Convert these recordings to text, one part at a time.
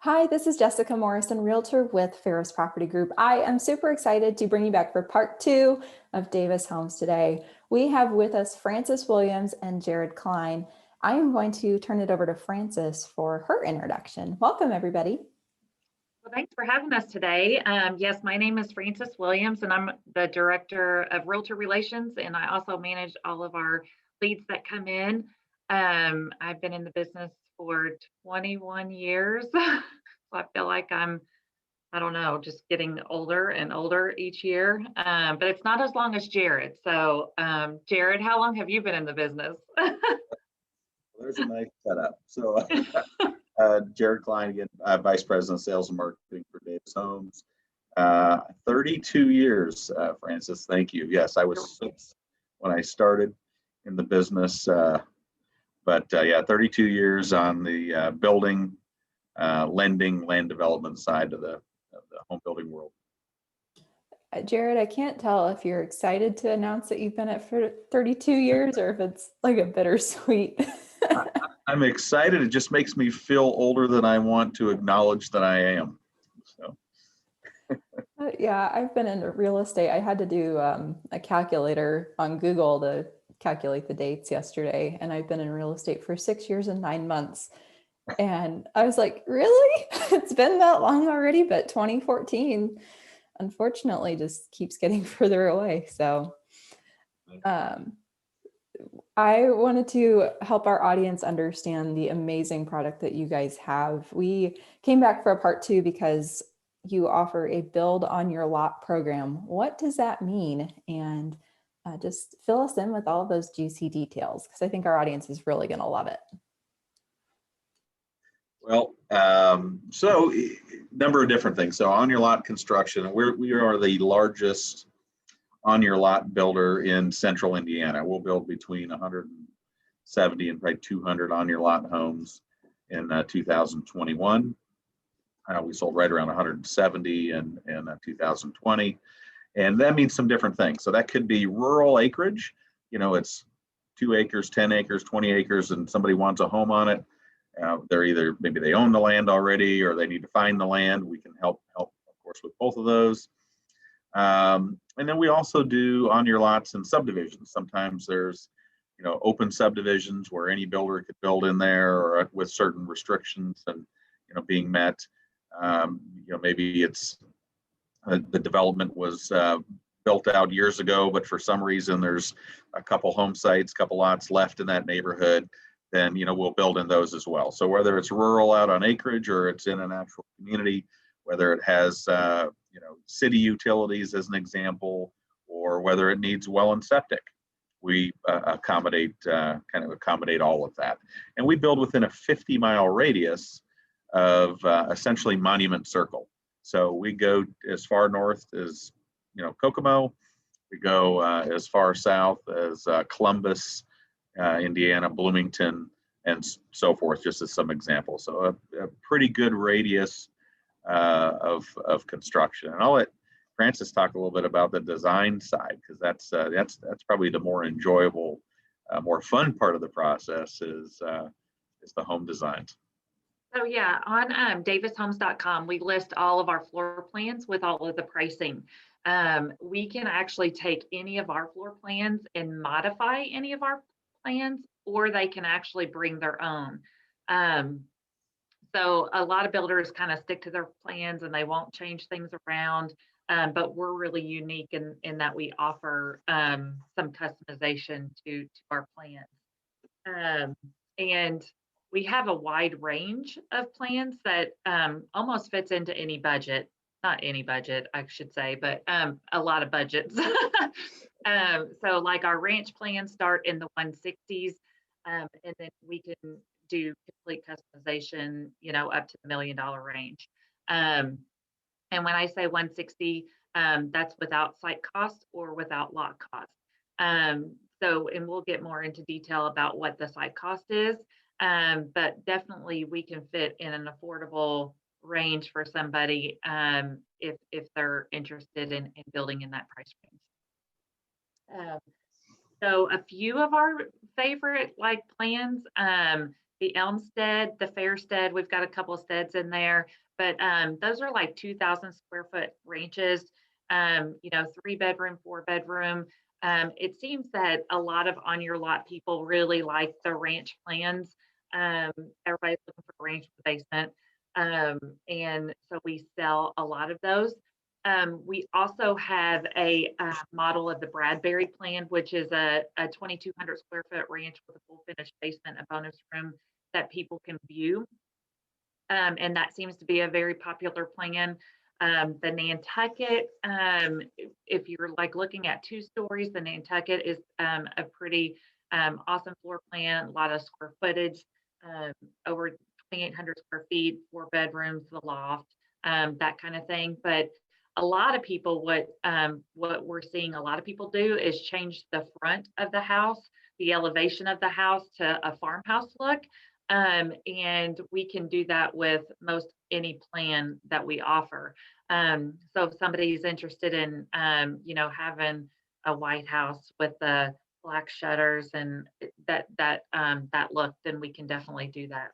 Hi, this is Jessica Morrison, Realtor with Ferris Property Group. I am super excited to bring you back for part two of Davis Homes today. We have with us Frances Williams and Jerrod Klein. I am going to turn it over to Frances for her introduction. Welcome, everybody. Well, thanks for having us today. Yes, my name is Frances Williams, and I'm the Director of Realtor Relations, and I also manage all of our leads that come in. I've been in the business for 21 years, so I feel like I don't know, just getting older and older each year. But it's not as long as Jerrod. So, Jerrod, how long have you been in the business? There's a nice setup. So, Jerrod Klein, again, Vice President of Sales and Marketing for Davis Homes. 32 years, Frances. Thank you. Yes, I was 6 when I started in the business, but yeah, 32 years on the building, lending, land development side of the home building world. Jerrod, I can't tell if you're excited to announce that you've been at for 32 years or if it's like a bittersweet. I'm excited. It just makes me feel older than I want to acknowledge that I am. So. Yeah, I've been in real estate. I had to do a calculator on Google to calculate the dates yesterday, and I've been in real estate for 6 years and 9 months. And I was like, really? It's been that long already? But 2014, unfortunately, just keeps getting further away. So I wanted to help our audience understand the amazing product that you guys have. We came back for a part two because you offer a build on your lot program. What does that mean? And just fill us in with all of those juicy details, because I think our audience is really going to love it. Well, so number of different things. So on your lot construction, we are the largest on your lot builder in central Indiana. We'll build between 170 and probably 200 on your lot homes in 2021. We sold right around 170 in 2020. And that means some different things. So that could be rural acreage. You know, it's 2 acres, 10 acres, 20 acres, and somebody wants a home on it. They're either, maybe they own the land already or they need to find the land. We can help, of course, with both of those. And then we also do on your lots and subdivisions. Sometimes there's, open subdivisions where any builder could build in there or with certain restrictions and, being met. Maybe it's the development was built out years ago, but for some reason there's a couple home sites, couple lots left in that neighborhood. Then, we'll build in those as well. So whether it's rural out on acreage or it's in an actual community, whether it has, city utilities as an example, or whether it needs well and septic, we accommodate all of that. And we build within a 50-mile radius of essentially Monument Circle. So we go as far north as, Kokomo. We go as far south as Columbus, Indiana, Bloomington, and so forth, just as some examples. So a pretty good radius of construction. And I'll let Frances talk a little bit about the design side, because that's probably the more enjoyable, more fun part of the process is the home designs. So yeah, on davishomes.com, we list all of our floor plans with all of the pricing. We can actually take any of our floor plans and modify any of our plans, or they can actually bring their own. So a lot of builders kind of stick to their plans and they won't change things around. But we're really unique in that we offer some customization to our plans. And we have a wide range of plans that almost fits into any budget. Not any budget, I should say, but a lot of budgets. So like our ranch plans start in the 160s, and then we can do complete customization, up to the $1 million range. And when I say 160, that's without site cost or without lot cost. And we'll get more into detail about what the site cost is, but definitely we can fit in an affordable range for somebody if they're interested in building in that price range. So a few of our favorite plans, the Elmstead, the Fairstead, we've got a couple of steads in there, but those are like 2,000 square foot ranches, 3 bedroom, 4 bedroom. It seems that a lot of on your lot people really like the ranch plans. Everybody's looking for a ranch with a basement. And so we sell a lot of those. We also have a model of the Bradbury plan, which is a 2,200 square foot ranch with a full finished basement, a bonus room that people can view. And that seems to be a very popular plan. The Nantucket, if you're like looking at 2 stories, the Nantucket is a pretty awesome floor plan, a lot of square footage, over 2,800 square feet, 4 bedrooms, the loft, that kind of thing. But a lot of people, what we're seeing a lot of people do is change the front of the house, the elevation of the house to a farmhouse look. And we can do that with most any plan that we offer. So if somebody's interested in, having a white house with the black shutters and that look, then we can definitely do that.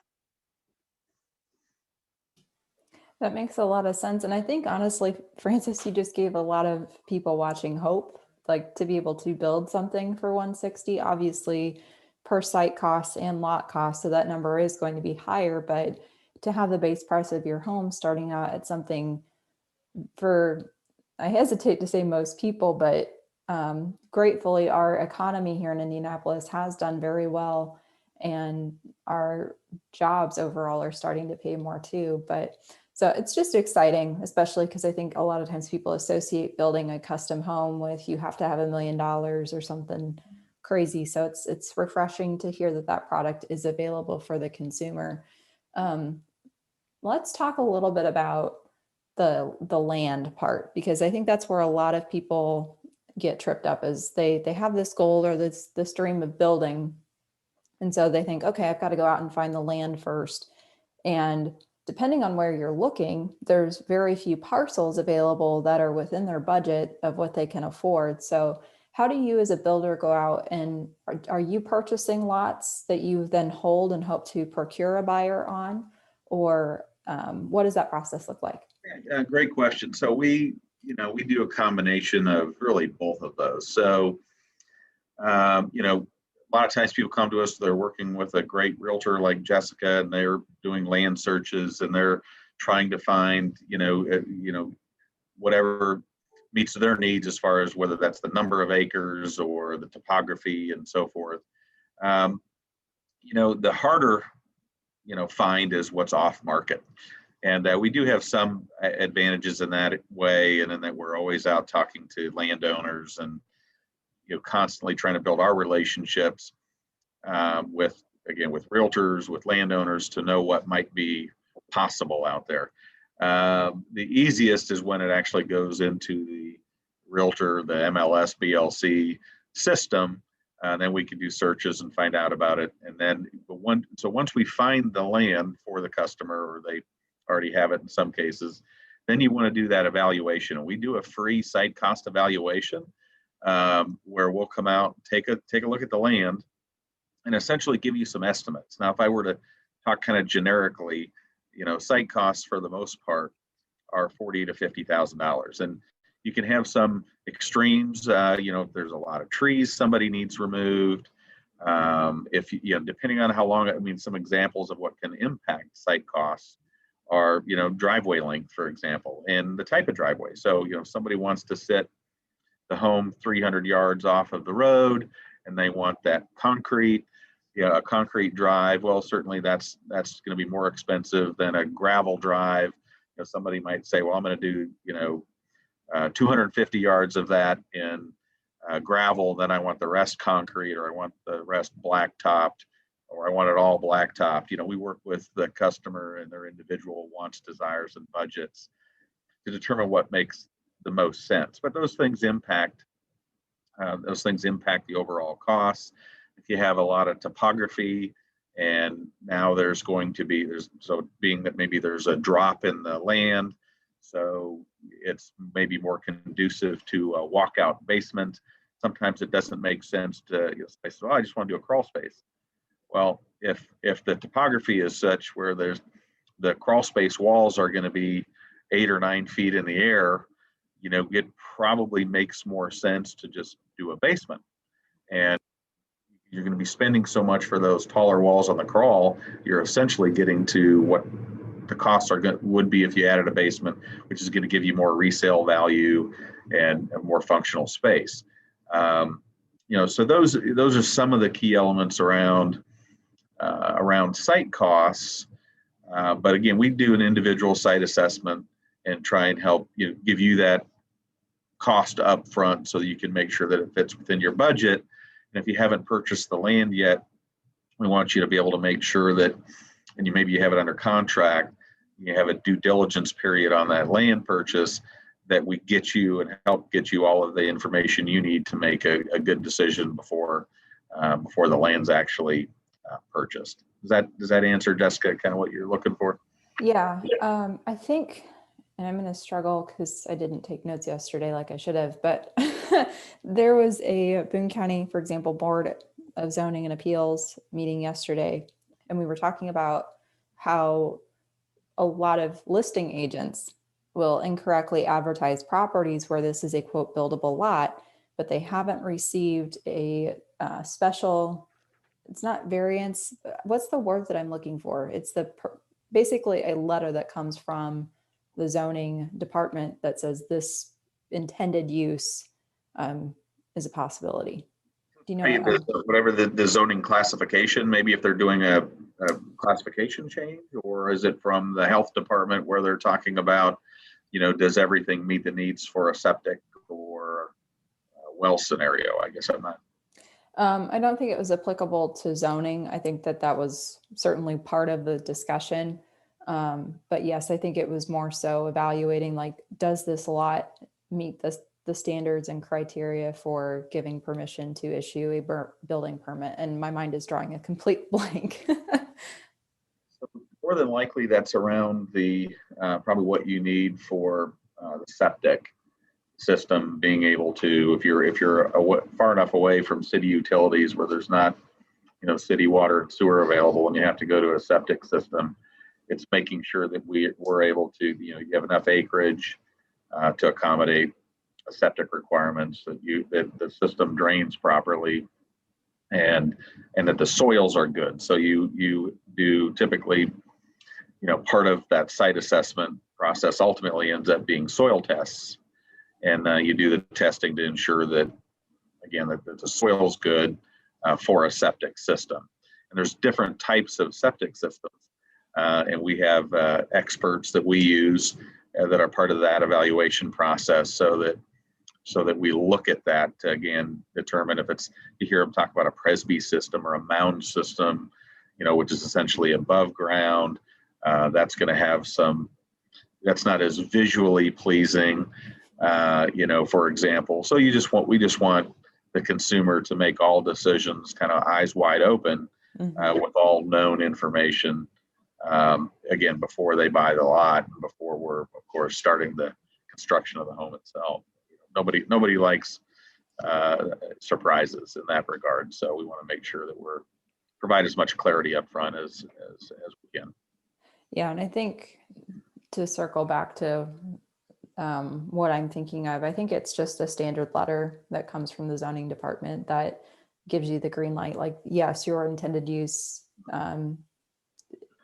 That makes a lot of sense. And I think honestly, Francis, you just gave a lot of people watching hope, like to be able to build something for 160, obviously per site costs and lot costs. So that number is going to be higher, but to have the base price of your home starting out at something for, I hesitate to say most people, but gratefully our economy here in Indianapolis has done very well, and our jobs overall are starting to pay more too. But so it's just exciting, especially because I think a lot of times people associate building a custom home with you have to have $1 million or something crazy. So it's refreshing to hear that that product is available for the consumer. Let's talk a little bit about the land part, because I think that's where a lot of people get tripped up, is they have this goal or this dream of building. And so they think, okay, I've got to go out and find the land first. And depending on where you're looking, there's very few parcels available that are within their budget of what they can afford. So how do you as a builder go out and are you purchasing lots that you then hold and hope to procure a buyer on? Or what does that process look like? Yeah, great question. So we do a combination of really both of those. So, a lot of times people come to us, they're working with a great realtor like Jessica, and they're doing land searches and they're trying to find, whatever meets their needs as far as whether that's the number of acres or the topography and so forth. The harder, find is what's off market. And we do have some advantages in that way, and in that we're always out talking to landowners and constantly trying to build our relationships with realtors, with landowners, to know what might be possible out there. The easiest is when it actually goes into the realtor, the MLS BLC system. Then we can do searches and find out about it. And then once we find the land for the customer, or they already have it in some cases, then you want to do that evaluation. And we do a free site cost evaluation where we'll come out, take a look at the land, and essentially give you some estimates. Now, if I were to talk kind of generically, site costs for the most part are $40,000 to $50,000, and you can have some extremes. If there's a lot of trees somebody needs removed, if depending on how long. Some examples of what can impact site costs are driveway length, for example, and the type of driveway. So if somebody wants to sit the home 300 yards off of the road and they want that concrete, a concrete drive, well, certainly that's going to be more expensive than a gravel drive. Somebody might say, well, I'm going to do 250 yards of that in gravel, then I want the rest concrete, or I want the rest blacktopped, or I want it all blacktopped. We work with the customer and their individual wants, desires, and budgets to determine what makes the most sense. But those things impact the overall costs. If you have a lot of topography, and now being that maybe there's a drop in the land, so it's maybe more conducive to a walkout basement. Sometimes it doesn't make sense to say, I just want to do a crawl space. Well, if the topography is such where the crawl space walls are going to be 8 or 9 feet in the air, it probably makes more sense to just do a basement. And you're going to be spending so much for those taller walls on the crawl, you're essentially getting to what the costs would be if you added a basement, which is going to give you more resale value and a more functional space. So those are some of the key elements around site costs. But again, we do an individual site assessment and try and help give you that cost up front so that you can make sure that it fits within your budget. And if you haven't purchased the land yet, we want you to be able to make sure that, and maybe you have it under contract, you have a due diligence period on that land purchase, that we get you and help get you all of the information you need to make a good decision before the land's actually purchased. Does that answer, Jessica, kind of what you're looking for? Yeah, I think, and I'm going to struggle because I didn't take notes yesterday like I should have, but there was a Boone County, for example, Board of Zoning and Appeals meeting yesterday, and we were talking about how a lot of listing agents will incorrectly advertise properties where this is a quote buildable lot, but they haven't received a special, it's not variance. What's the word that I'm looking for? It's basically a letter that comes from the zoning department that says this intended use is a possibility. Do you know whatever the zoning classification, maybe if they're doing a classification change, or is it from the health department where they're talking about, does everything meet the needs for a septic or a well scenario? I guess I'm not. I don't think it was applicable to zoning. I think that was certainly part of the discussion. But yes, I think it was more so evaluating, like, does this lot meet the standards and criteria for giving permission to issue a building permit? And my mind is drawing a complete blank. So more than likely, that's around the probably what you need for the septic system, being able to, if you're far enough away from city utilities where there's not city water and sewer available and you have to go to a septic system, it's making sure that we're able to, you have enough acreage to accommodate septic requirements, that the system drains properly, and that the soils are good. So you do typically, part of that site assessment process ultimately ends up being soil tests, and you do the testing to ensure that, again, that the soil is good for a septic system. And there's different types of septic systems, and we have experts that we use that are part of that evaluation process, so that we look at that to, again, determine if it's, you hear them talk about a Presby system or a mound system, which is essentially above ground. That's going to have that's not as visually pleasing, for example. So we just want the consumer to make all decisions kind of eyes wide open, with all known information, again, before they buy the lot and before we're, of course, starting the construction of the home itself. Nobody likes surprises in that regard. So we want to make sure that provide as much clarity up front as we can. Yeah, and I think, to circle back to what I'm thinking of, I think it's just a standard letter that comes from the zoning department that gives you the green light. Like, yes, your intended use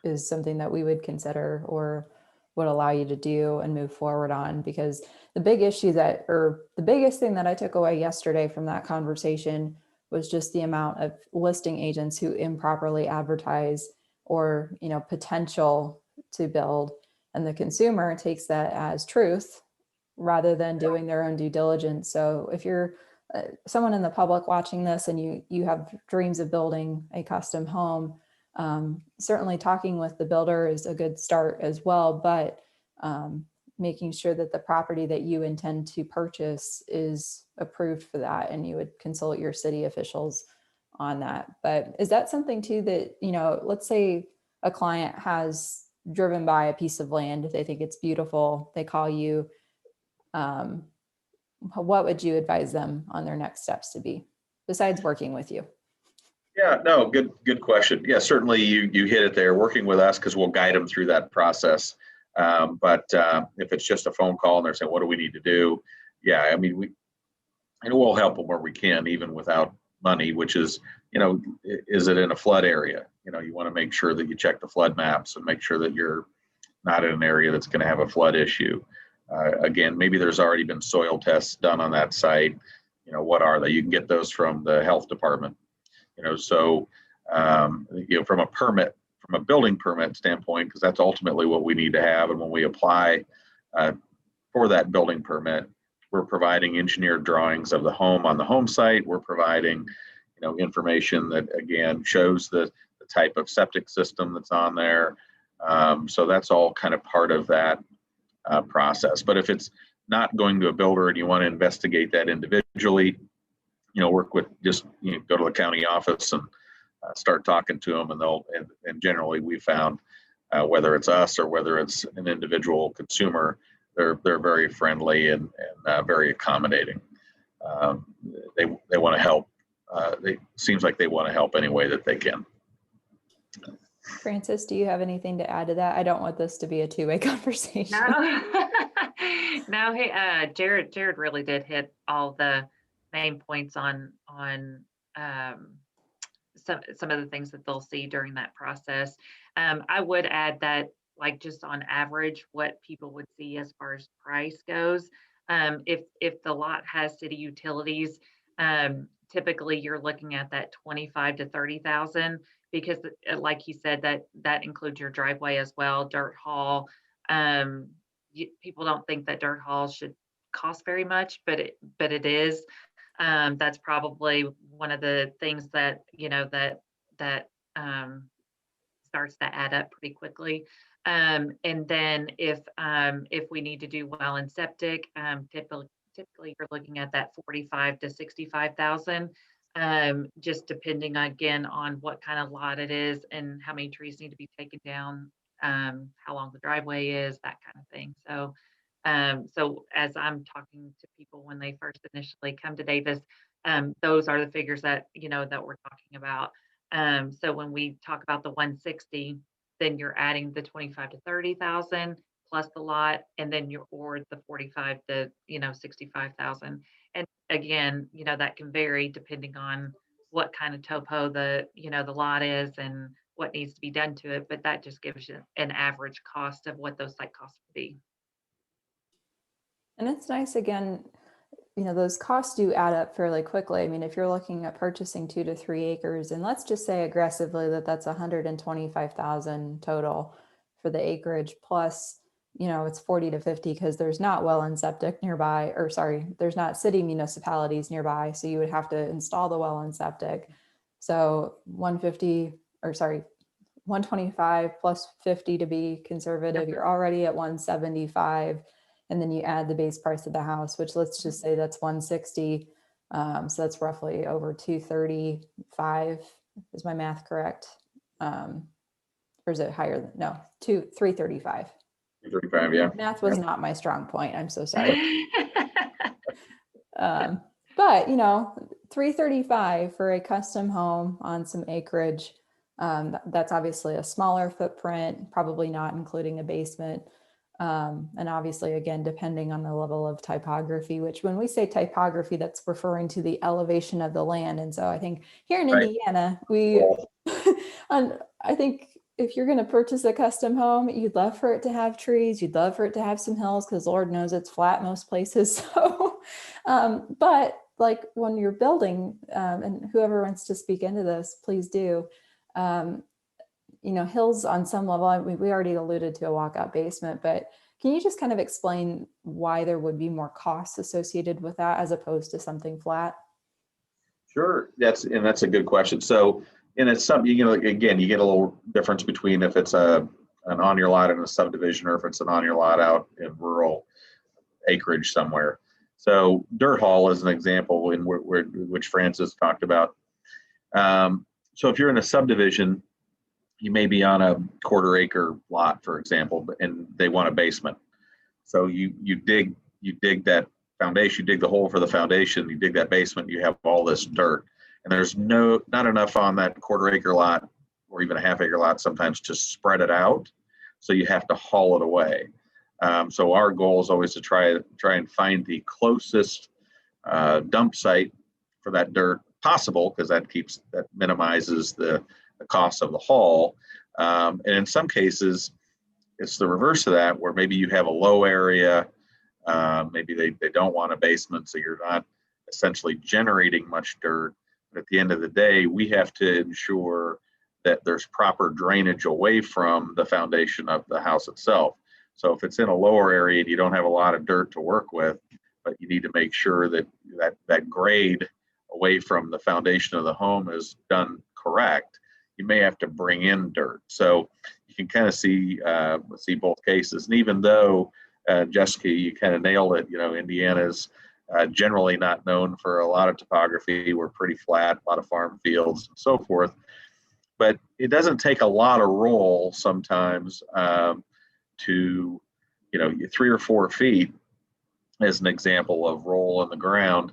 is something that we would consider or would allow you to do and move forward on. Because the biggest thing that I took away yesterday from that conversation was just the amount of listing agents who improperly advertise or, potential to build, and the consumer takes that as truth rather than doing their own due diligence. So if you're someone in the public watching this and you have dreams of building a custom home, certainly talking with the builder is a good start as well, but making sure that the property that you intend to purchase is approved for that, and you would consult your city officials on that. But is that something too that, let's say a client has driven by a piece of land, they think it's beautiful, they call you, what would you advise them on their next steps to be, besides working with you? Yeah, no, good question. Yeah, certainly you hit it there. Working with us because we'll guide them through that process. But if it's just a phone call and they're saying, "What do we need to do?" Yeah, I mean, and we'll help them where we can, even without money. Which is, is it in a flood area? You want to make sure that you check the flood maps and make sure that you're not in an area that's going to have a flood issue. Again, maybe there's already been soil tests done on that site. What are they? You can get those from the health department. So from a building permit standpoint, because that's ultimately what we need to have. And when we apply for that building permit, we're providing engineered drawings of the home on the home site. We're providing, information that again shows the type of septic system that's on there. So that's all kind of part of that process. But if it's not going to a builder and you want to investigate that individually, work with just go to the county office and start talking to them, and generally we found whether it's us or whether it's an individual consumer, they're very friendly and very accommodating. They want to help. Seems like they want to help any way that they can. Francis, do you have anything to add to that? I don't want this to be a two-way conversation. No, hey, Jerrod really did hit all the main points on some of the things that they'll see during that process. I would add that, like, just on average, what people would see as far as price goes, if the lot has city utilities, typically you're looking at that 25 to 30,000, because like he said, that includes your driveway as well, dirt haul. People don't think that dirt hauls should cost very much, but it is. That's probably one of the things that that starts to add up pretty quickly. And then if we need to do well in septic, typically you're looking at that 45 to 65,000, just depending again on what kind of lot it is and how many trees need to be taken down, how long the driveway is, that kind of thing. So as I'm talking to people when they first initially come to Davis, those are the figures that that we're talking about. So when we talk about the 160, then you're adding the 25 to 30,000 plus the lot, and then or the 45 to 65,000. And again, that can vary depending on what kind of topo the lot is and what needs to be done to it. But that just gives you an average cost of what those site costs would be. And it's nice, again, those costs do add up fairly quickly. I mean, if you're looking at purchasing 2 to 3 acres, and let's just say aggressively that's 125,000 total for the acreage, plus, it's 40 to 50 because there's not well and septic nearby, or sorry, there's not city municipalities nearby. So you would have to install the well and septic. So 125 plus 50 to be conservative, Yep. you're already at 175. And then you add the base price of the house, which let's just say that's 160. So that's roughly over 235. Is my math correct? Or is it higher than, no, 335. 335, yeah. Math was not my strong point. I'm so sorry. But 335 for a custom home on some acreage. That's obviously a smaller footprint, probably not including a basement. And obviously, again, depending on the level of typography, which when we say typography, that's referring to the elevation of the land. And so I think here in Indiana, I think if you're going to purchase a custom home, you'd love for it to have trees. You'd love for it to have some hills because Lord knows it's flat most places. So, but like when you're building, and whoever wants to speak into this, please do. Hills on some level, we already alluded to a walkout basement, but can you just kind of explain why there would be more costs associated with that as opposed to something flat? Sure, that's a good question. So, and it's something, again, you get a little difference between if it's an on your lot in a subdivision or if it's an on your lot out in rural acreage somewhere. So dirt haul is an example in which Francis talked about. So if you're in a subdivision, you may be on a 1/4 acre lot, for example, and they want a basement. So you dig that foundation, you dig the hole for the foundation, you dig that basement, you have all this dirt. and there's not enough on that quarter-acre lot or even a half-acre lot sometimes to spread it out. So you have to haul it away. So our goal is always to try and find the closest dump site for that dirt possible, because that minimizes the cost of the haul. And in some cases, it's the reverse of that, where maybe you have a low area, maybe they don't want a basement, so you're not essentially generating much dirt. But at the end of the day, we have to ensure that there's proper drainage away from the foundation of the house itself. So if it's in a lower area and you don't have a lot of dirt to work with, but you need to make sure that grade away from the foundation of the home is done correct, you may have to bring in dirt. So you can kind of see both cases. And even though, Jessica, you kind of nailed it, Indiana's generally not known for a lot of topography. We're pretty flat, a lot of farm fields and so forth. But it doesn't take a lot of roll sometimes to, 3 or 4 feet, as an example of roll in the ground,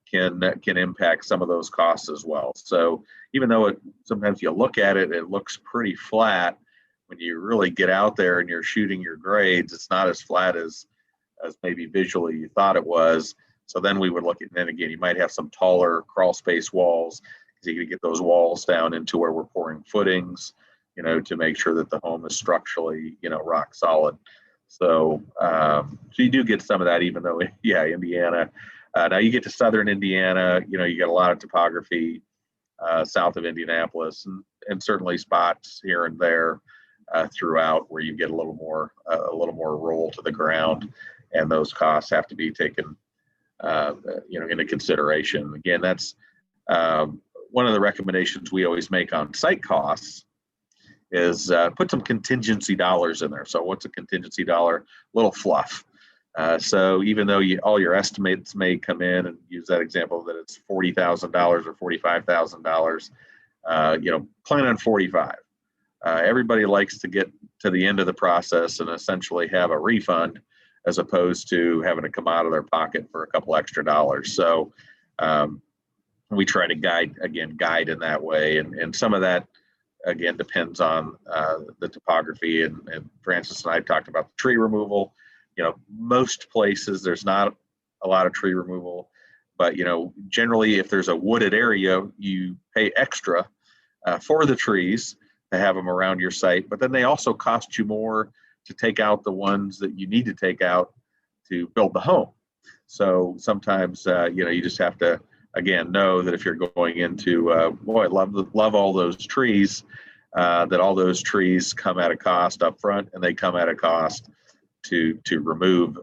can impact some of those costs as well. So even though sometimes you look at it, it looks pretty flat, when you really get out there and you're shooting your grades, it's not as flat as maybe visually you thought it was. So then we would look at, and then again, you might have some taller crawl space walls, because you can get those walls down into where we're pouring footings, to make sure that the home is structurally, rock solid. So, so you do get some of that, even though, Indiana. Now you get to southern Indiana, you get a lot of topography south of Indianapolis, and certainly spots here and there throughout where you get a little more roll to the ground, and those costs have to be taken into consideration. Again, that's one of the recommendations we always make on site costs is put some contingency dollars in there. So what's a contingency dollar? A little fluff. So even though all your estimates may come in, and use that example that it's $40,000 or $45,000, plan on 45. Everybody likes to get to the end of the process and essentially have a refund, as opposed to having to come out of their pocket for a couple extra dollars. So we try to guide in that way. And some of that, again, depends on the topography. And Francis and I talked about the tree removal. Most places there's not a lot of tree removal, but generally if there's a wooded area, you pay extra for the trees to have them around your site, but then they also cost you more to take out the ones that you need to take out to build the home. So sometimes you just have to, again, know that if you're going into I love all those trees, that all those trees come at a cost up front, and they come at a cost to remove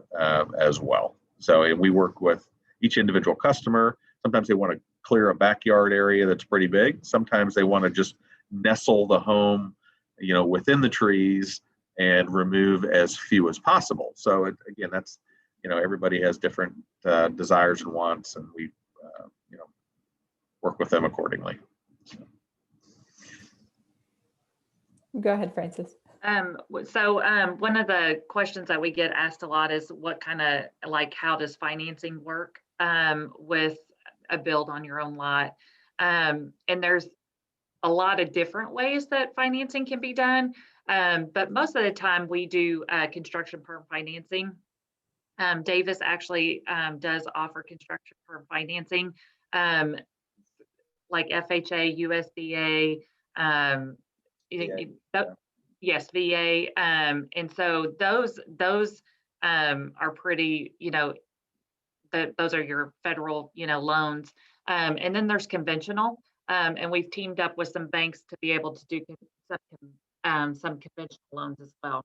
as well. So, and we work with each individual customer. Sometimes they want to clear a backyard area that's pretty big. Sometimes they want to just nestle the home, within the trees and remove as few as possible. So again, that's, everybody has different desires and wants, and we, work with them accordingly. Go ahead, Francis. So one of the questions that we get asked a lot is what kind of, how does financing work with a build on your own lot? And there's a lot of different ways that financing can be done. But most of the time we do construction perm financing. Davis actually does offer construction perm financing, like FHA, USDA, yes, VA. And so those are pretty, those are your federal, loans. And then there's conventional. And we've teamed up with some banks to be able to do some conventional loans as well.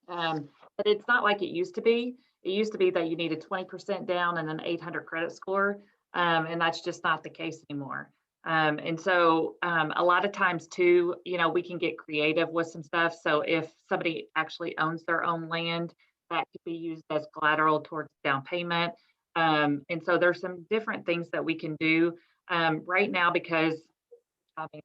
But it's not like it used to be. It used to be that you needed 20% down and an 800 credit score. And that's just not the case anymore. And so a lot of times too, we can get creative with some stuff. So if somebody actually owns their own land, that could be used as collateral towards down payment. And so there's some different things that we can do right now, because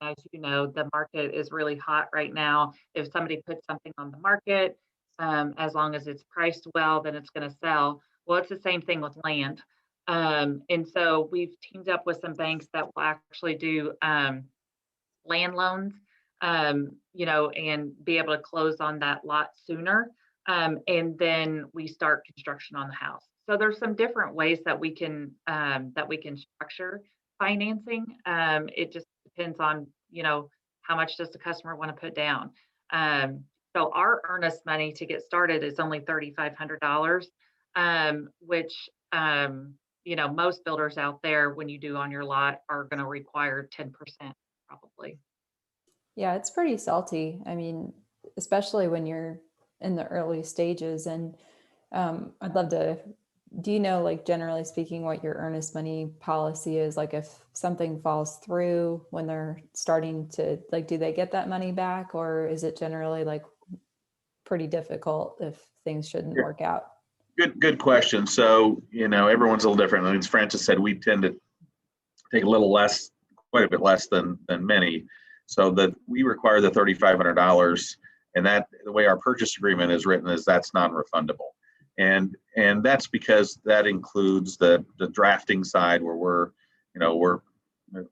as you know, the market is really hot right now. If somebody puts something on the market, as long as it's priced well, then it's going to sell. Well, it's the same thing with land. And so we've teamed up with some banks that will actually do land loans, and be able to close on that lot sooner. And then we start construction on the house. So there's some different ways that we can structure financing. It just depends on, how much does the customer want to put down. So our earnest money to get started is only $3,500, which most builders out there, when you do on your lot, are going to require 10% probably. Yeah, it's pretty salty. I mean, especially when you're in the early stages. And I'd love to, do you know, like generally speaking, what your earnest money policy is? Like if something falls through when they're starting to, like, do they get that money back, or is it generally like pretty difficult if things shouldn't Yeah. work out? Good question. So, everyone's a little different. As Francis said, we tend to take a little less, quite a bit less than many. So that we require the $3,500, and that the way our purchase agreement is written is that's non-refundable. And that's because that includes the drafting side where we're in a lot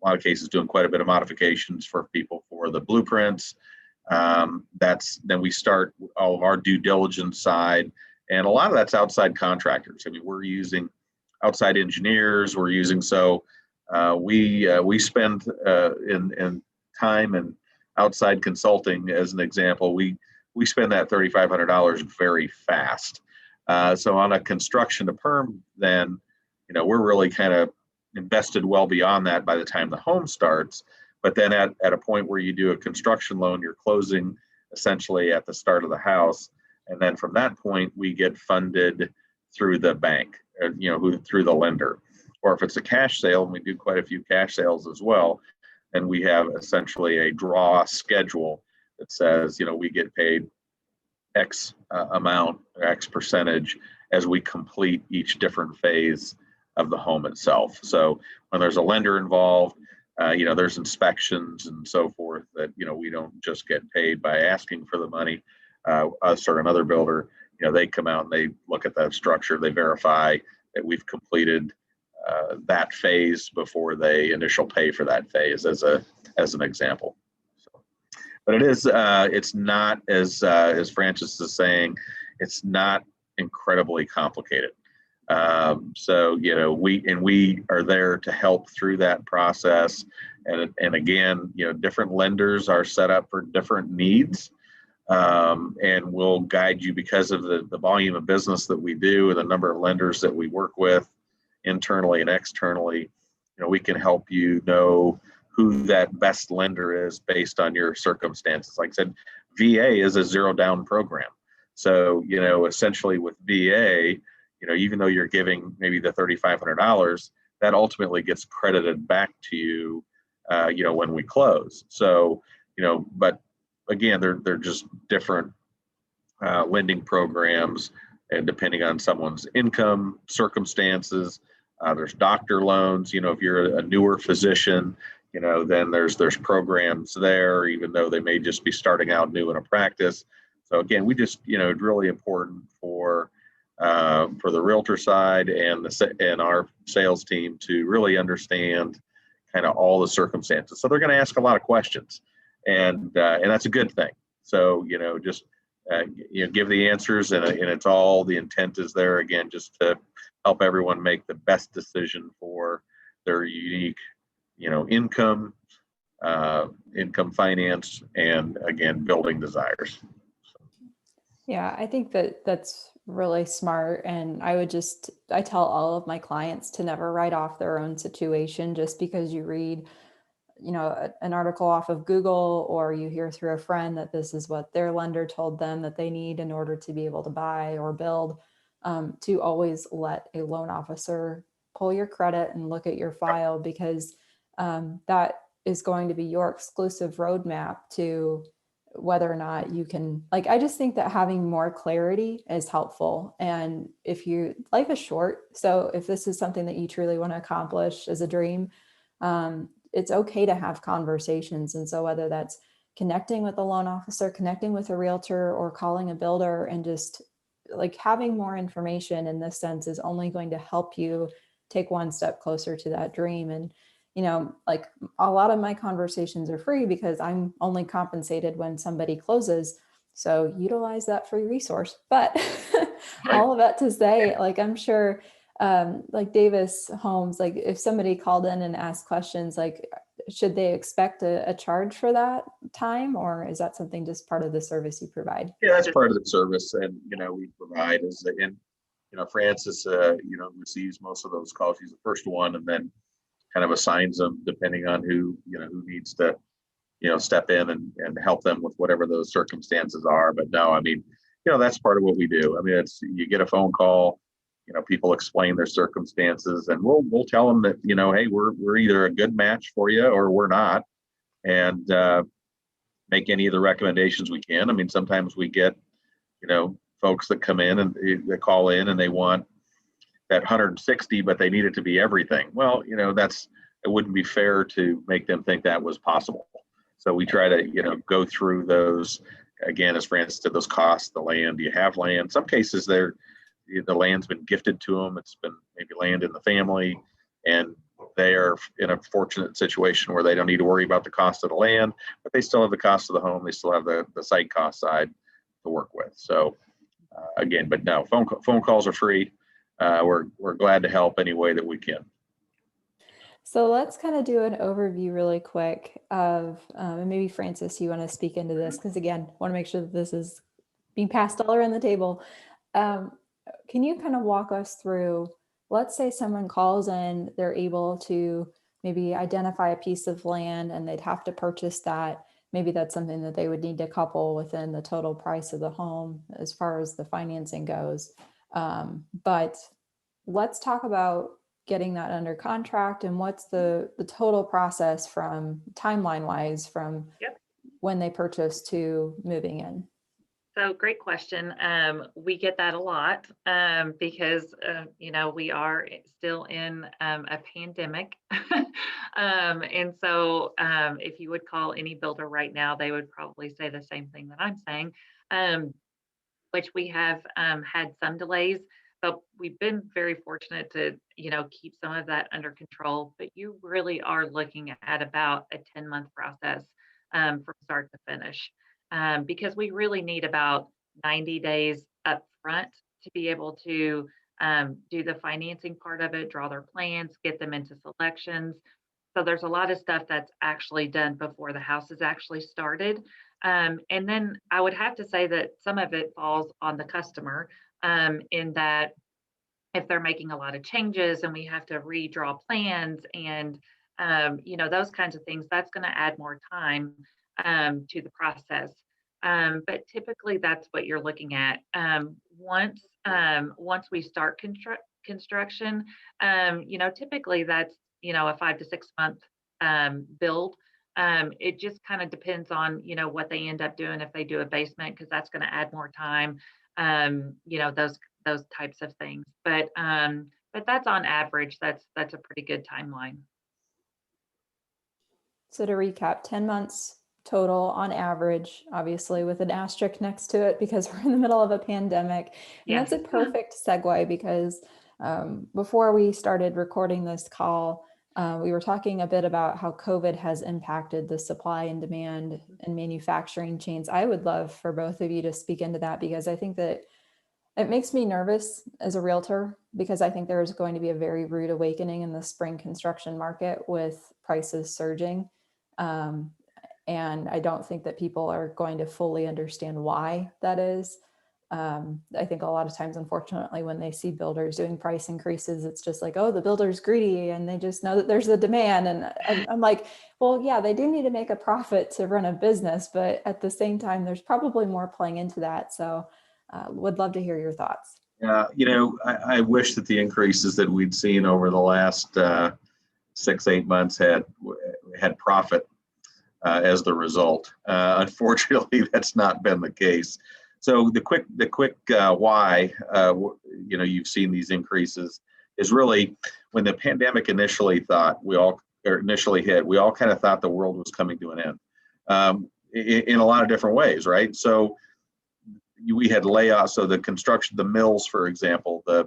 of cases doing quite a bit of modifications for people for the blueprints. Then we start all of our due diligence side, and a lot of that's outside contractors. I mean, we're using outside engineers. We spend in time and outside consulting, as an example. We spend that $3,500 very fast. So on a construction to perm, then we're really kind of invested well beyond that by the time the home starts. But then at a point where you do a construction loan, you're closing essentially at the start of the house. And then from that point, we get funded through the bank, through the lender. Or if it's a cash sale, and we do quite a few cash sales as well, and we have essentially a draw schedule that says, we get paid X amount, X percentage as we complete each different phase of the home itself. So when there's a lender involved, there's inspections and so forth that, we don't just get paid by asking for the money. Us or another builder, they come out and they look at that structure, they verify that we've completed that phase before they initial pay for that phase, as an example. So, but it's not as Francis is saying, it's not incredibly complicated. So we are there to help through that process, and again, different lenders are set up for different needs, and we'll guide you because of the volume of business that we do and the number of lenders that we work with internally and externally. We can help you know who that best lender is based on your circumstances. Like I said, VA is a zero down program. So, essentially with VA, even though you're giving maybe the $3,500, that ultimately gets credited back to you, when we close. So, but again, they're just different lending programs, and depending on someone's income circumstances. There's doctor loans. If you're a newer physician, then there's programs there, even though they may just be starting out new in a practice. So again, we just, it's really important for the realtor side and our sales team to really understand kind of all the circumstances. So they're going to ask a lot of questions, and that's a good thing. So just give the answers, and it's all, the intent is there again just to help everyone make the best decision for their unique, income finance, and again, building desires. Yeah, I think that's really smart. And I tell all of my clients to never write off their own situation just because you read, an article off of Google, or you hear through a friend that this is what their lender told them that they need in order to be able to buy or build. To always let a loan officer pull your credit and look at your file, because that is going to be your exclusive roadmap to whether or not you can, I just think that having more clarity is helpful. And life is short. So if this is something that you truly want to accomplish as a dream, it's okay to have conversations. And so whether that's connecting with a loan officer, connecting with a realtor, or calling a builder, and just having more information in this sense is only going to help you take one step closer to that dream. And, like a lot of my conversations are free because I'm only compensated when somebody closes. So utilize that free resource. But all of that to say, like, I'm sure, like Davis Homes, like if somebody called in and asked questions, like, should they expect a charge for that time, or is that something just part of the service you provide? Yeah, that's part of the service, and we provide Frances, receives most of those calls. She's the first one, and then kind of assigns them depending on who needs to step in and help them with whatever those circumstances are. But no, I mean, that's part of what we do. I mean, it's, you get a phone call, people explain their circumstances, and we'll tell them that, hey, we're either a good match for you or we're not, and make any of the recommendations we can. I mean, sometimes we get, folks that come in and they call in and they want that 160, but they need it to be everything. Well, it wouldn't be fair to make them think that was possible. So we try to, go through those, again, as Francis said, those costs, the land. Do you have land? Some cases the land's been gifted to them. It's been maybe land in the family, and they are in a fortunate situation where they don't need to worry about the cost of the land, but they still have the cost of the home. They still have the site cost side to work with. So again, but no, phone calls are free. We're glad to help any way that we can. So let's kind of do an overview really quick of, and maybe Francis, you want to speak into this, because again, I want to make sure that this is being passed all around the table. Can you kind of walk us through, let's say someone calls in, they're able to maybe identify a piece of land and they'd have to purchase that. Maybe that's something that they would need to couple within the total price of the home as far as the financing goes. But let's talk about getting that under contract, and what's the total process from timeline wise from when they purchase to moving in. So great question. We get that a lot because, we are still in a pandemic. And so if you would call any builder right now, they would probably say the same thing that I'm saying, which we have had some delays, but we've been very fortunate to, keep some of that under control. But you really are looking at about a 10-month process from start to finish. Because we really need about 90 days up front to be able to do the financing part of it, draw their plans, get them into selections. So there's a lot of stuff that's actually done before the house is actually started. And then I would have to say that some of it falls on the customer in that if they're making a lot of changes and we have to redraw plans and, those kinds of things, that's going to add more time to the process. But typically that's what you're looking at. Once we start construction, typically that's, a 5 to 6 month build. It just kind of depends on, what they end up doing if they do a basement, because that's going to add more time, those types of things. But that's on average, that's a pretty good timeline. So to recap, 10 months total on average, obviously with an asterisk next to it because we're in the middle of a pandemic. And that's a perfect segue because before we started recording this call, we were talking a bit about how COVID has impacted the supply and demand and manufacturing chains. I would love for both of you to speak into that, because I think that it makes me nervous as a realtor, because I think there's going to be a very rude awakening in the spring construction market with prices surging. And I don't think that people are going to fully understand why that is. I think a lot of times, unfortunately, when they see builders doing price increases, it's just like, oh, the builder's greedy and they just know that there's a demand. And I'm like, well, yeah, they do need to make a profit to run a business, but at the same time, there's probably more playing into that. So would love to hear your thoughts. Yeah, I wish that the increases that we'd seen over the last 6-8 months had profit as the result. Unfortunately, that's not been the case. So the quick why you've seen these increases is really when the pandemic initially hit. We all kind of thought the world was coming to an end in a lot of different ways, right? So we had layoffs. So the construction, the mills, for example, the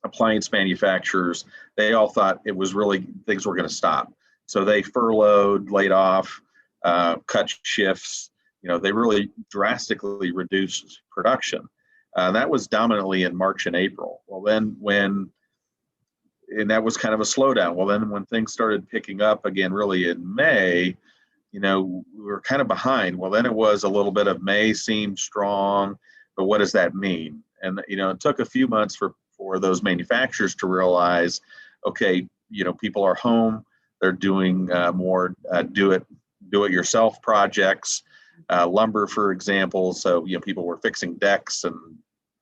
appliance manufacturers, they all thought it was really, things were going to stop. So they furloughed, laid off, cut shifts. They really drastically reduced production. That was dominantly in March and April. Well, then and that was kind of a slowdown. Well, then when things started picking up again, really in May, we were kind of behind. Well, then it was a little bit of May seemed strong, but what does that mean? And, it took a few months for those manufacturers to realize, okay, people are home, they're doing more do-it-yourself projects, lumber, for example. So, people were fixing decks and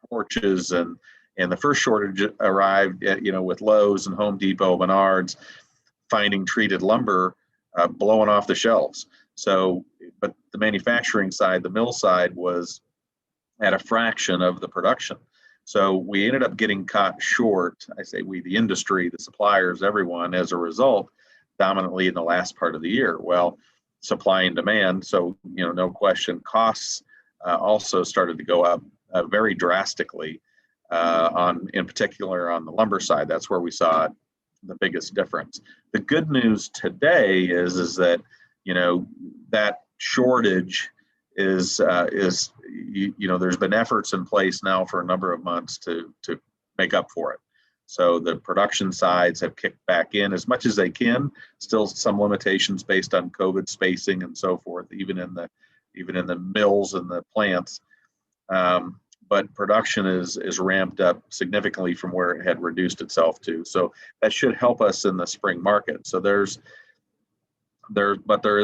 porches, and the first shortage arrived, with Lowe's and Home Depot, Menards, finding treated lumber blowing off the shelves. So, but the manufacturing side, the mill side, was at a fraction of the production. So we ended up getting caught short. I say we, the industry, the suppliers, everyone, as a result, dominantly in the last part of the year. Well, supply and demand. So, no question, costs also started to go up very drastically in particular on the lumber side. That's where we saw the biggest difference. The good news today is that, that shortage is there's been efforts in place now for a number of months to make up for it. So the production sides have kicked back in as much as they can. Still some limitations based on COVID spacing and so forth, even in the mills and the plants. But production is ramped up significantly from where it had reduced itself to. So that should help us in the spring market. So there is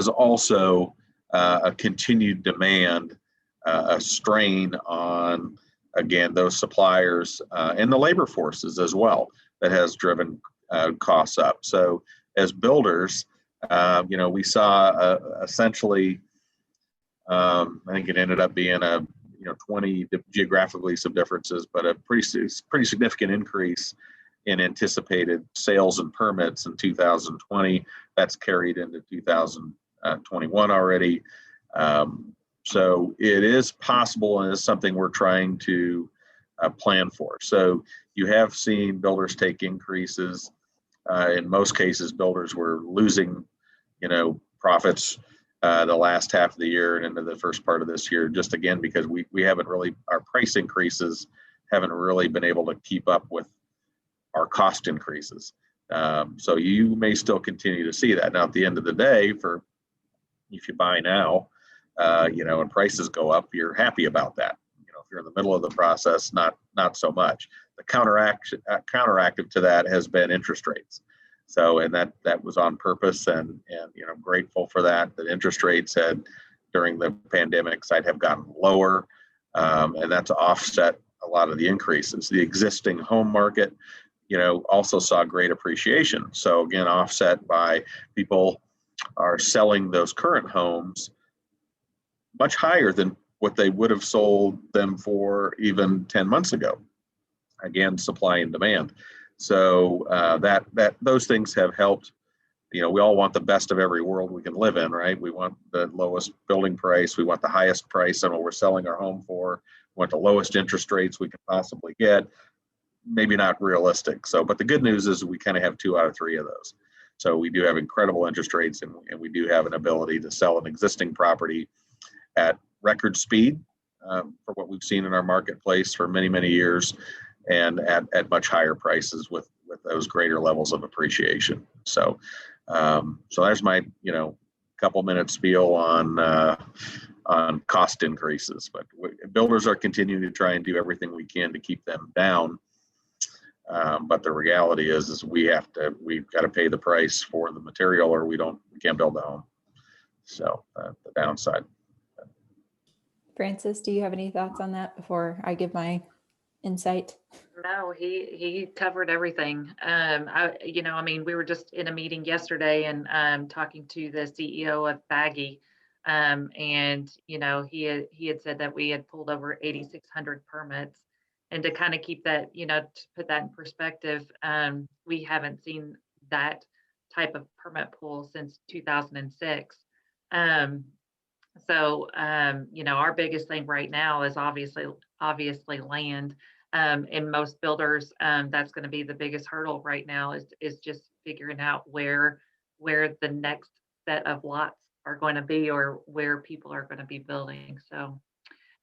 also a continued demand, a strain on, again, those suppliers and the labor forces as well, that has driven costs up. So as builders, we saw essentially, I think it ended up being 20 geographically some differences, but a pretty significant increase in anticipated sales and permits in 2020. That's carried into 2021 already. So it is possible, and it's something we're trying to plan for. So you have seen builders take increases. In most cases, builders were losing, profits the last half of the year and into the first part of this year, just again, because we haven't really, our price increases haven't really been able to keep up with our cost increases. So you may still continue to see that. Now, at the end of the day, if you buy now, and prices go up, you're happy about that. If you're in the middle of the process, not so much. The counteractive to that has been interest rates. So, and that was on purpose, and grateful for that. That interest rates had, during the pandemic side, have gotten lower, and that's offset a lot of the increases. The existing home market, also saw great appreciation. So again, offset by people are selling those current homes much higher than what they would have sold them for even 10 months ago. Again, supply and demand. So that those things have helped. We all want the best of every world we can live in, right? We want the lowest building price. We want the highest price on what we're selling our home for. We want the lowest interest rates we can possibly get. Maybe not realistic. So, but the good news is we kind of have 2 out of 3 of those. So we do have incredible interest rates, and we do have an ability to sell an existing property at record speed for what we've seen in our marketplace for many, many years, and at much higher prices with those greater levels of appreciation. So, so there's my couple minute spiel on cost increases. But builders are continuing to try and do everything we can to keep them down. But the reality is we've got to pay the price for the material, or we can't build the home. So the downside. Francis, do you have any thoughts on that before I give my insight? No, he covered everything. We were just in a meeting yesterday and talking to the CEO of Baggy, and he had said that we had pulled over 8,600 permits, and to kind of keep that, to put that in perspective, we haven't seen that type of permit pull since 2006. So our biggest thing right now is obviously land. In most builders, that's going to be the biggest hurdle right now is just figuring out where the next set of lots are going to be or where people are going to be building. So,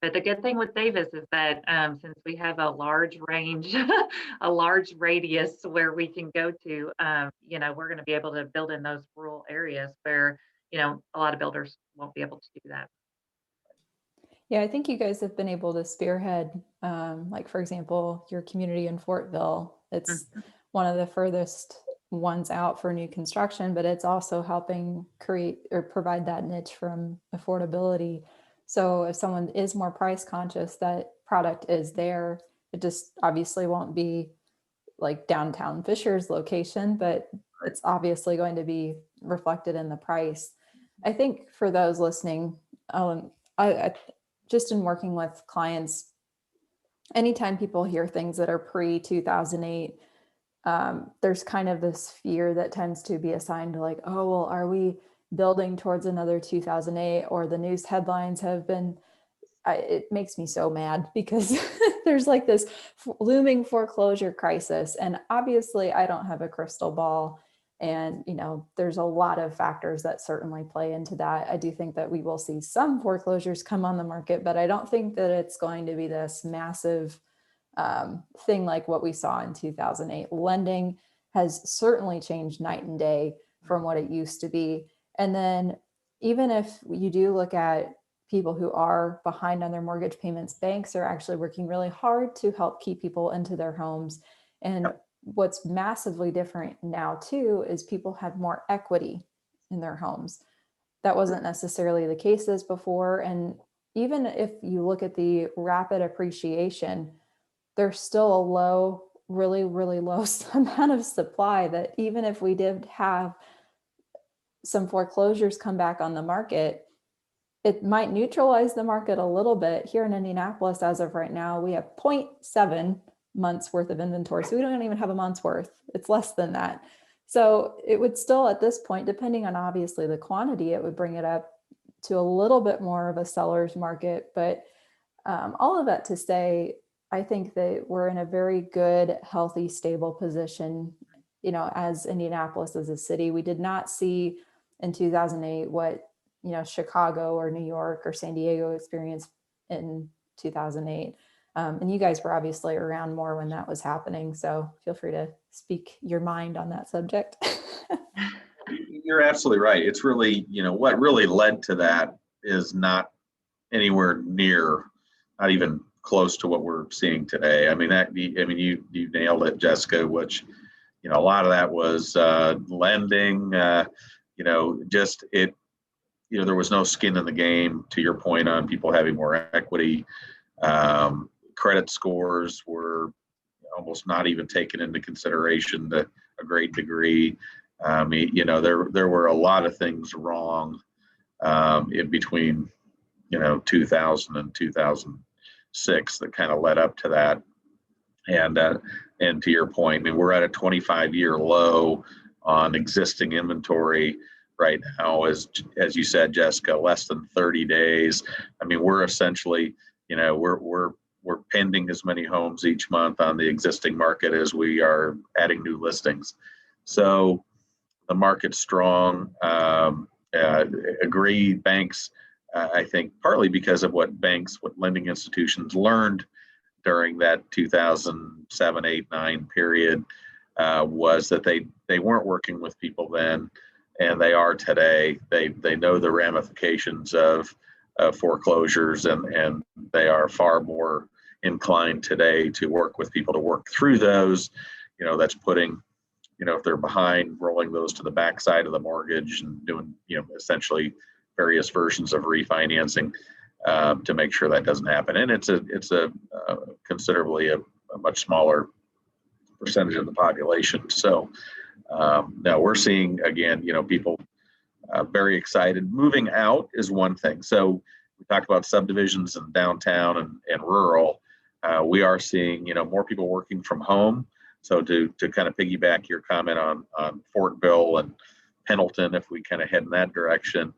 but the good thing with Davis is that since we have a large range, a large radius where we can go to, we're going to be able to build in those rural areas where, a lot of builders won't be able to do that. Yeah, I think you guys have been able to spearhead, like, for example, your community in Fortville. It's one of the furthest ones out for new construction, but it's also helping create or provide that niche from affordability. So if someone is more price conscious, that product is there. It just obviously won't be like downtown Fisher's location, but it's obviously going to be reflected in the price. I think for those listening, I just in working with clients, anytime people hear things that are pre 2008, there's kind of this fear that tends to be assigned to like, oh, well, are we building towards another 2008? Or the news headlines have been, it makes me so mad because there's like this looming foreclosure crisis. And obviously I don't have a crystal ball. And, there's a lot of factors that certainly play into that. I do think that we will see some foreclosures come on the market, but I don't think that it's going to be this massive thing like what we saw in 2008. Lending has certainly changed night and day from what it used to be. And then even if you do look at people who are behind on their mortgage payments, banks are actually working really hard to help keep people into their homes. And what's massively different now too is people have more equity in their homes. That wasn't necessarily the case as before. And even if you look at the rapid appreciation, there's still a low, really, really low amount of supply that even if we did have some foreclosures come back on the market, it might neutralize the market a little bit. Here in Indianapolis, as of right now, we have 0.7 months worth of inventory. So we don't even have a month's worth. It's less than that. So it would still, at this point, depending on obviously the quantity, it would bring it up to a little bit more of a seller's market. But all of that to say, I think that we're in a very good, healthy, stable position, as Indianapolis as a city. We did not see in 2008 what, Chicago or New York or San Diego experienced in 2008. And you guys were obviously around more when that was happening. So feel free to speak your mind on that subject. You're absolutely right. It's really, what really led to that is not anywhere near, not even close to what we're seeing today. I mean, you nailed it, Jessica, which, a lot of that was lending, just it, there was no skin in the game, to your point on people having more equity. Credit scores were almost not even taken into consideration to a great degree. There were a lot of things wrong in between, 2000 and 2006 that kind of led up to that. And to your point, I mean, we're at a 25-year low on existing inventory right now, as you said, Jessica, less than 30 days. I mean, we're essentially, we're pending as many homes each month on the existing market as we are adding new listings. So the market's strong. Agree, banks, I think partly because of what lending institutions learned during that 2007, 8, 9 period was that they weren't working with people then, and they are today. They know the ramifications of foreclosures, and they are far more inclined today to work with people to work through those. That's putting, if they're behind, rolling those to the backside of the mortgage and doing, essentially various versions of refinancing to make sure that doesn't happen. And it's a considerably a much smaller percentage of the population. So now we're seeing, again, people very excited. Moving out is one thing. So we talked about subdivisions in downtown and rural. We are seeing, more people working from home. So to kind of piggyback your comment on Fortville and Pendleton, if we kind of head in that direction,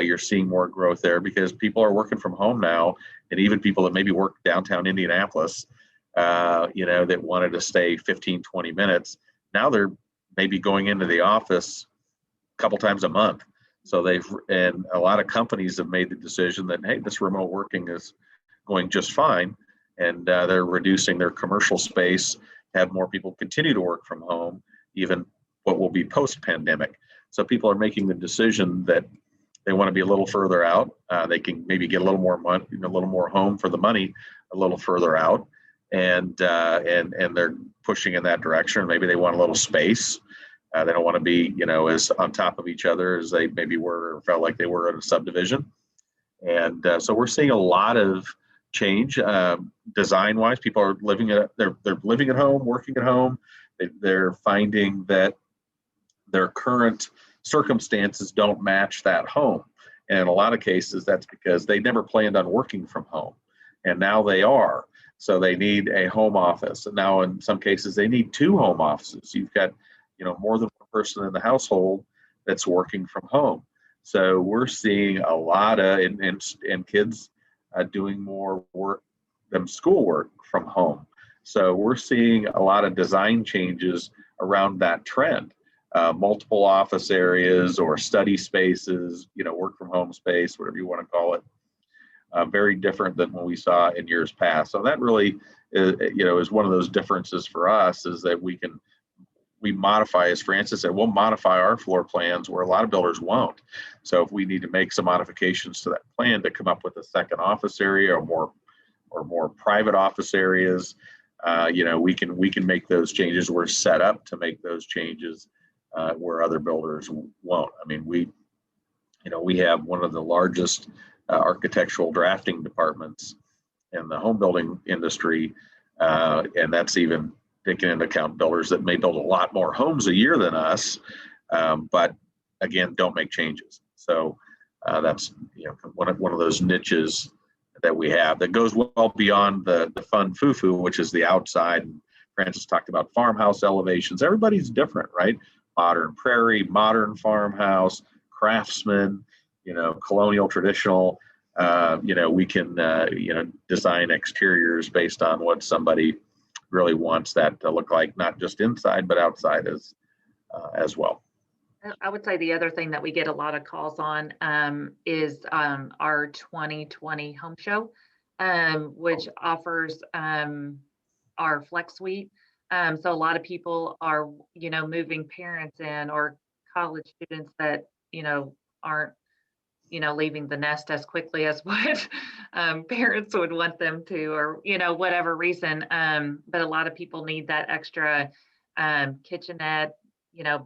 you're seeing more growth there because people are working from home now, and even people that maybe work downtown Indianapolis that wanted to stay 15, 20 minutes. Now they're maybe going into the office a couple times a month. So and a lot of companies have made the decision that, hey, this remote working is going just fine. And they're reducing their commercial space, have more people continue to work from home, even what will be post-pandemic. So people are making the decision that they want to be a little further out. They can maybe get a little more money, a little more home for the money, a little further out, and they're pushing in that direction. Maybe they want a little space. They don't want to be, as on top of each other as they maybe were or felt like they were in a subdivision. And so we're seeing a lot of change design-wise. People are they're living at home, working at home. They're finding that their current circumstances don't match that home. And in a lot of cases, that's because they never planned on working from home. And now they are. So they need a home office. And now in some cases, they need 2 home offices. You've got, more than one person in the household that's working from home. So we're seeing a lot of, and kids doing more work than schoolwork from home. So we're seeing a lot of design changes around that trend. Multiple office areas or study spaces, work from home space, whatever you want to call it. Very different than what we saw in years past. So that really is one of those differences for us, is that we modify, as Francis said, we'll modify our floor plans where a lot of builders won't. So if we need to make some modifications to that plan to come up with a second office area or more private office areas, we can make those changes. We're set up to make those changes where other builders won't. I mean, we have one of the largest architectural drafting departments in the home building industry, and that's even taking into account builders that may build a lot more homes a year than us, but again, don't make changes. So that's one of those niches that we have that goes well beyond the fun foo-foo, which is the outside. And Francis talked about farmhouse elevations. Everybody's different, right? Modern prairie, modern farmhouse, craftsman, colonial, traditional. We can design exteriors based on what somebody really wants that to look like, not just inside, but outside as well. I would say the other thing that we get a lot of calls on is our 2020 home show, which offers our flex suite. So a lot of people are, moving parents in, or college students that, aren't, leaving the nest as quickly as what parents would want them to, or, whatever reason. But a lot of people need that extra kitchenette,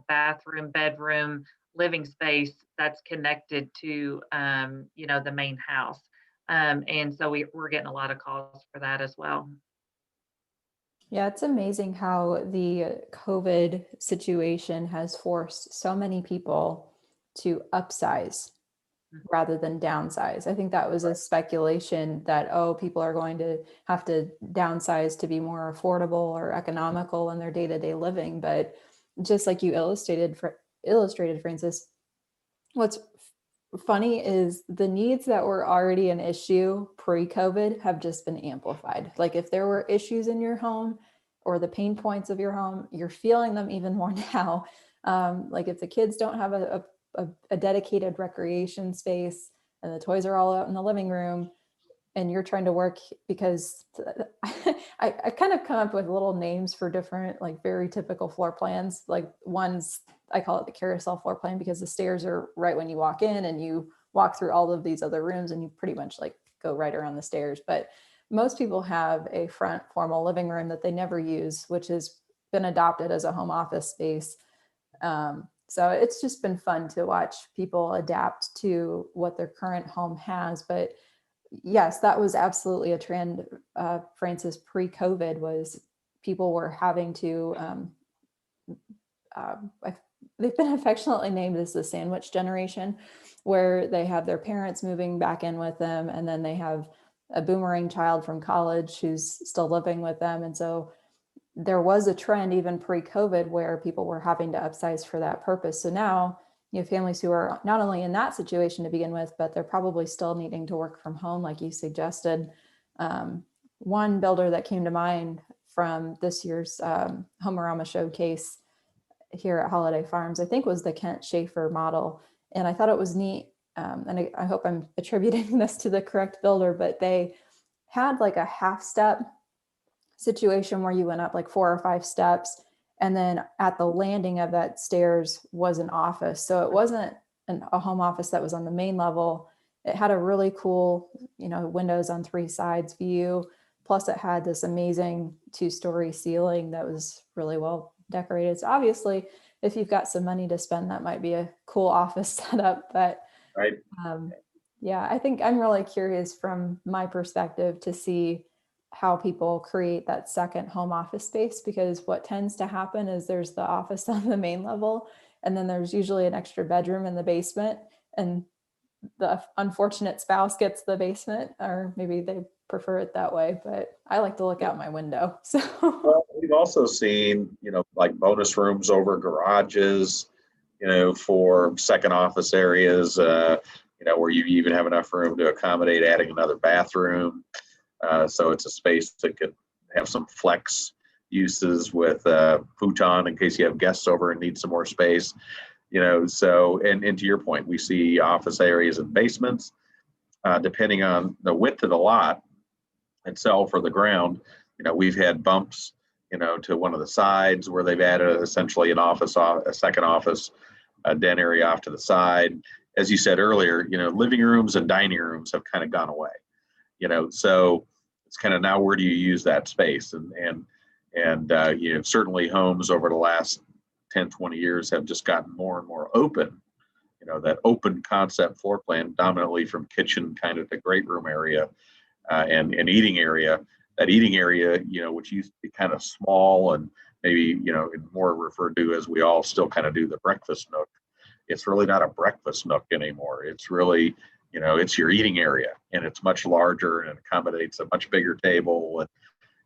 bathroom, bedroom, living space that's connected to, the main house. And so we're getting a lot of calls for that as well. Yeah, it's amazing how the COVID situation has forced so many people to upsize rather than downsize. I think that was a speculation that, people are going to have to downsize to be more affordable or economical in their day-to-day living. But just like you illustrated, Francis, what's funny is the needs that were already an issue pre-COVID have just been amplified. Like if there were issues in your home or the pain points of your home, you're feeling them even more now. Like if the kids don't have a dedicated recreation space and the toys are all out in the living room, and you're trying to work, because I kind of come up with little names for different, like very typical floor plans. Like one's, I call it the carousel floor plan, because the stairs are right when you walk in and you walk through all of these other rooms and you pretty much like go right around the stairs. But most people have a front formal living room that they never use, which has been adopted as a home office space. So it's just been fun to watch people adapt to what their current home has. But yes, that was absolutely a trend, Francis, pre-COVID, was people were having to, they've been affectionately named as the sandwich generation, where they have their parents moving back in with them, and then they have a boomerang child from college who's still living with them. And so there was a trend even pre-COVID where people were having to upsize for that purpose. So now you have families who are not only in that situation to begin with, but they're probably still needing to work from home, like you suggested. one builder that came to mind from this year's Homerama showcase here at Holiday Farms, I think was the Kent Schaefer model. And I thought it was neat. And I hope I'm attributing this to the correct builder, but they had like a half step situation where you went up like 4 or 5 steps. And then at the landing of that stairs was an office. So it wasn't a home office that was on the main level. It had a really cool, windows on 3 sides view. Plus it had this amazing 2-story ceiling that was really well decorated. So obviously, if you've got some money to spend, that might be a cool office setup. But Right. Yeah, I think I'm really curious from my perspective to see how people create that second home office space, because what tends to happen is there's the office on the main level, and then there's usually an extra bedroom in the basement, and the unfortunate spouse gets the basement, or maybe they prefer it that way, but I like to look out my window. So Well, we've also seen, like bonus rooms over garages, for second office areas, where you even have enough room to accommodate adding another bathroom. So it's a space that could have some flex uses with futon in case you have guests over and need some more space. So, and to your point, we see office areas and basements, depending on the width of the lot itself or the ground. We've had bumps, to one of the sides where they've added essentially an office, a second office, a den area off to the side. As you said earlier, living rooms and dining rooms have kind of gone away, so it's kind of now, where do you use that space? And certainly homes over the last 10, 20 years have just gotten more and more open, that open concept floor plan, dominantly from kitchen kind of to great room area, and eating area. That eating area, which used to be kind of small and maybe, more referred to as, we all still kind of do, the breakfast nook. It's really not a breakfast nook anymore. It's really, it's your eating area, and it's much larger and accommodates a much bigger table. And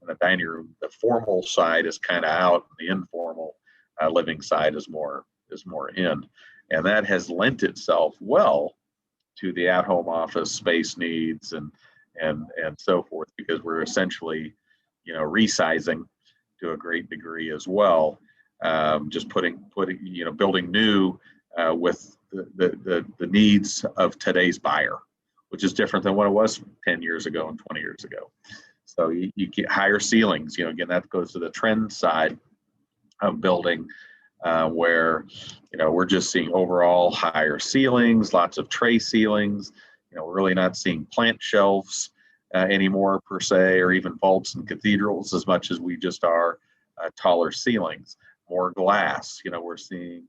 the dining room, the formal side is kind of out, and the informal living side is more in. And that has lent itself well to the at-home office space needs and so forth, because we're essentially, resizing to a great degree as well. Just putting, building new with the needs of today's buyer, which is different than what it was 10 years ago and 20 years ago. So you get higher ceilings, again, that goes to the trend side of building, where, we're just seeing overall higher ceilings, lots of tray ceilings. We're really not seeing plant shelves anymore per se, or even vaults and cathedrals, as much as we just are taller ceilings, more glass. We're seeing,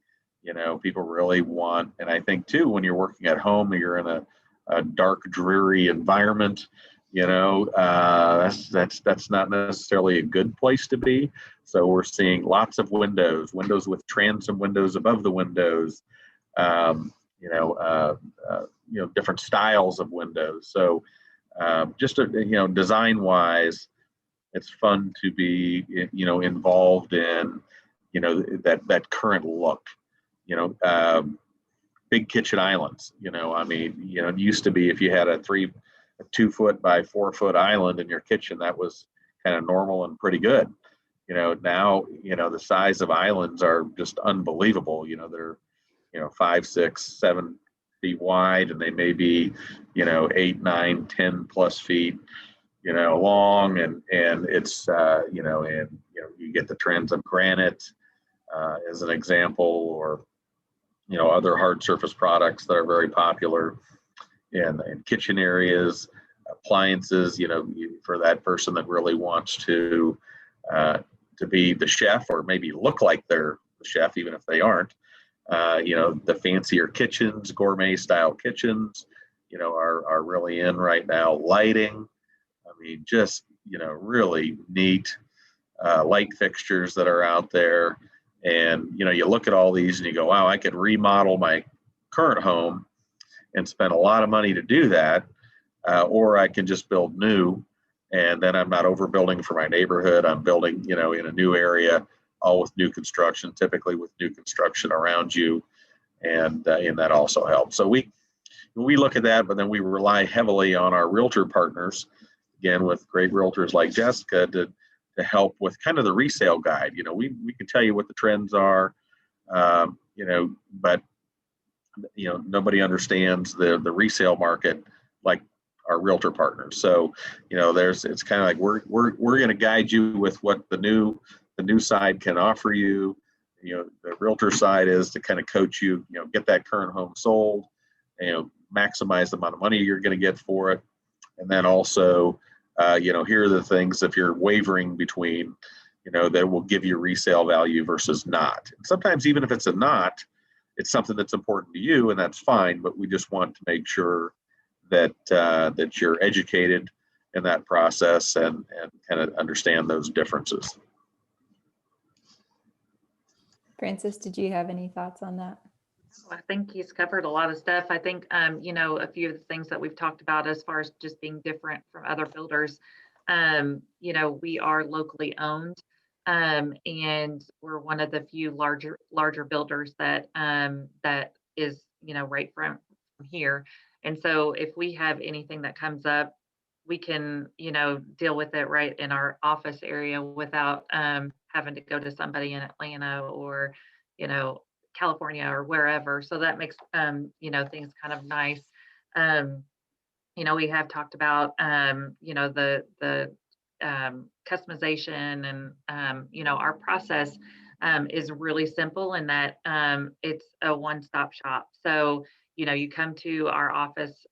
people really want, and I think too, when you're working at home, you're in a dark, dreary environment, that's not necessarily a good place to be. So we're seeing lots of windows with transom windows above the windows, different styles of windows. So just design wise, it's fun to be involved in that current look. Big kitchen islands. It used to be, if you had a 2 foot by 4 foot island in your kitchen, that was kind of normal and pretty good. Now the size of islands are just unbelievable. They're 5, 6, 7 feet wide, and they may be 8, 9, 10 plus feet long, and it's you get the trends of granite as an example, or other hard surface products that are very popular in kitchen areas, appliances, for that person that really wants to be the chef, or maybe look like they're the chef even if they aren't. The fancier kitchens, gourmet style kitchens, are really in right now. Lighting, just, really neat light fixtures that are out there. And, you look at all these and you go, wow, I could remodel my current home and spend a lot of money to do that. Or I can just build new, and then I'm not overbuilding for my neighborhood. I'm building, in a new area, all with new construction, typically with new construction around you. And that also helps. So we look at that, but then we rely heavily on our realtor partners again, with great realtors like Jessica to help with kind of the resale guide. We can tell you what the trends are, but nobody understands the resale market like our realtor partners. So, it's kind of like we're going to guide you with what the new side can offer you. The realtor side is to kind of coach you, get that current home sold, maximize the amount of money you're going to get for it. And then also, here are the things if you're wavering between, that will give you resale value versus not. And sometimes even if it's a not, it's something that's important to you, and that's fine. But we just want to make sure that that you're educated in that process and kind of understand those differences. Francis, did you have any thoughts on that? I think he's covered a lot of stuff. I think, a few of the things that we've talked about as far as just being different from other builders, we are locally owned, and we're one of the few larger builders that is, right from here. And so if we have anything that comes up, we can, deal with it right in our office area without having to go to somebody in Atlanta or, California or wherever. So that makes, things kind of nice. We have talked about, the customization and, our process is really simple in that it's a one-stop shop. So, you come to our office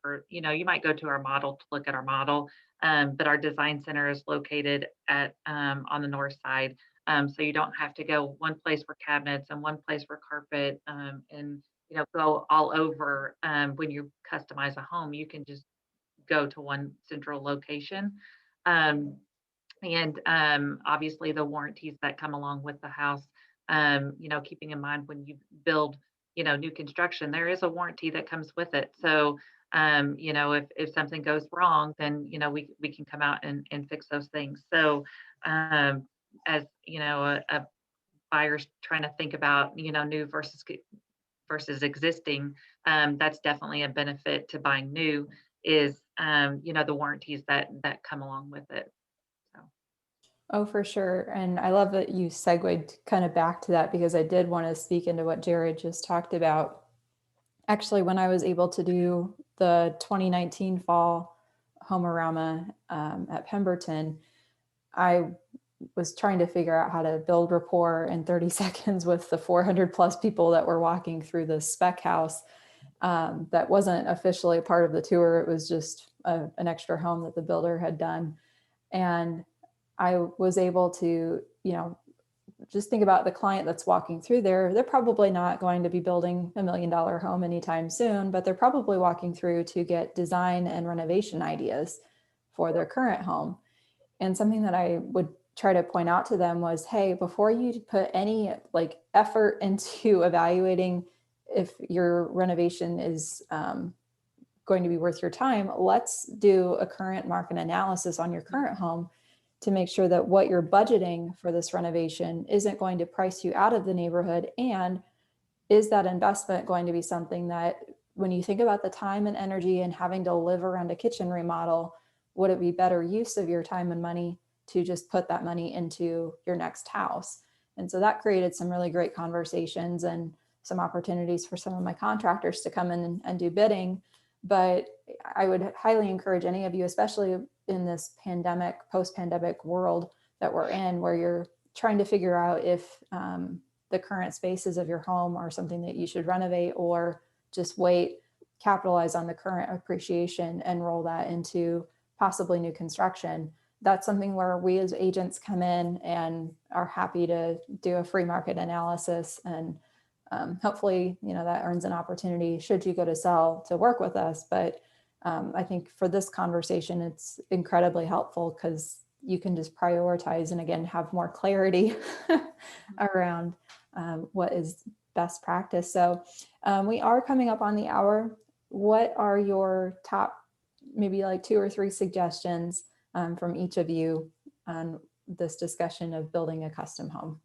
for, you might go to our model to look at our model, but our design center is located at on the north side. So you don't have to go one place for cabinets and one place for carpet and, go all over. When you customize a home, you can just go to one central location. And obviously the warranties that come along with the house, keeping in mind when you build, new construction, there is a warranty that comes with it. So, if something goes wrong, then, we can come out and fix those things. So, as, a buyer's trying to think about, new versus existing, that's definitely a benefit to buying new is, the warranties that come along with it. So. Oh, for sure. And I love that you segued kind of back to that because I did want to speak into what Jerrod just talked about. Actually, when I was able to do the 2019 fall Homeorama at Pemberton, I was trying to figure out how to build rapport in 30 seconds with the 400 plus people that were walking through the spec house. That wasn't officially a part of the tour. It was just an extra home that the builder had done. And I was able to, just think about the client that's walking through there. They're probably not going to be building $1 million home anytime soon, but they're probably walking through to get design and renovation ideas for their current home. And something that I would try to point out to them was, hey, before you put any effort into evaluating if your renovation is going to be worth your time, let's do a current market analysis on your current home to make sure that what you're budgeting for this renovation isn't going to price you out of the neighborhood. And is that investment going to be something that when you think about the time and energy and having to live around a kitchen remodel, would it be better use of your time and money to just put that money into your next house? And so that created some really great conversations and some opportunities for some of my contractors to come in and do bidding. But I would highly encourage any of you, especially in this pandemic, post-pandemic world that we're in, where you're trying to figure out if the current spaces of your home are something that you should renovate or just wait, capitalize on the current appreciation and roll that into possibly new construction. That's something where we as agents come in and are happy to do a free market analysis. And hopefully, that earns an opportunity should you go to sell to work with us. But I think for this conversation, it's incredibly helpful because you can just prioritize and again, have more clarity around what is best practice. So we are coming up on the hour. What are your top, maybe 2 or 3 suggestions from each of you on this discussion of building a custom home?